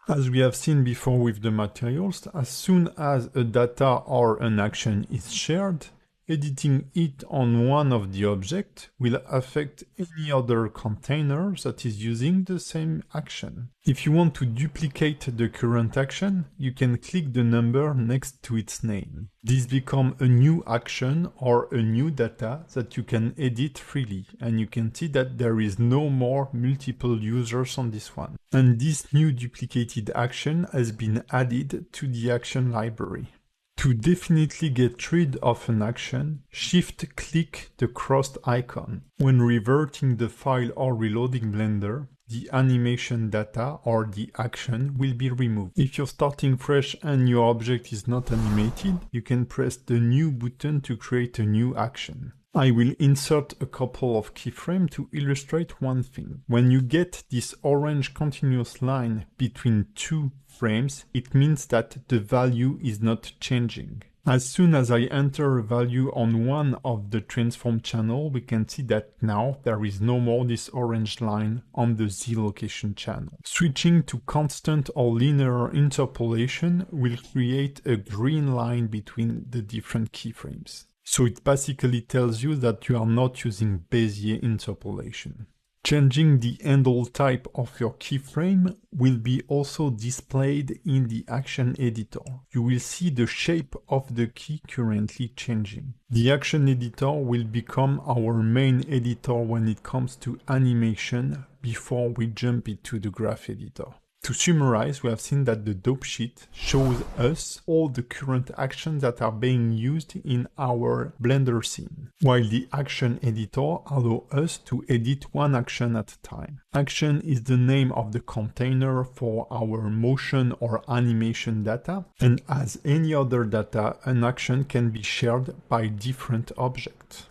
As we have seen before with the materials, as soon as a data or an action is shared, editing it on one of the objects will affect any other container that is using the same action. If you want to duplicate the current action, you can click the number next to its name. This becomes a new action or a new data that you can edit freely, and you can see that there is no more multiple users on this one. And this new duplicated action has been added to the action library. To definitely get rid of an action, shift-click the crossed icon. When reverting the file or reloading Blender, the animation data or the action will be removed. If you're starting fresh and your object is not animated, you can press the new button to create a new action. I will insert a couple of keyframes to illustrate one thing. When you get this orange continuous line between two frames, it means that the value is not changing. As soon as I enter a value on one of the transform channel, we can see that now there is no more this orange line on the Z location channel. Switching to constant or linear interpolation will create a green line between the different keyframes. So it basically tells you that you are not using Bezier interpolation. Changing the handle type of your keyframe will be also displayed in the action editor. You will see the shape of the key currently changing. The action editor will become our main editor when it comes to animation before we jump into the graph editor. To summarize, we have seen that the dope sheet shows us all the current actions that are being used in our Blender scene, while the action editor allows us to edit one action at a time. Action is the name of the container for our motion or animation data, and as any other data, an action can be shared by different objects.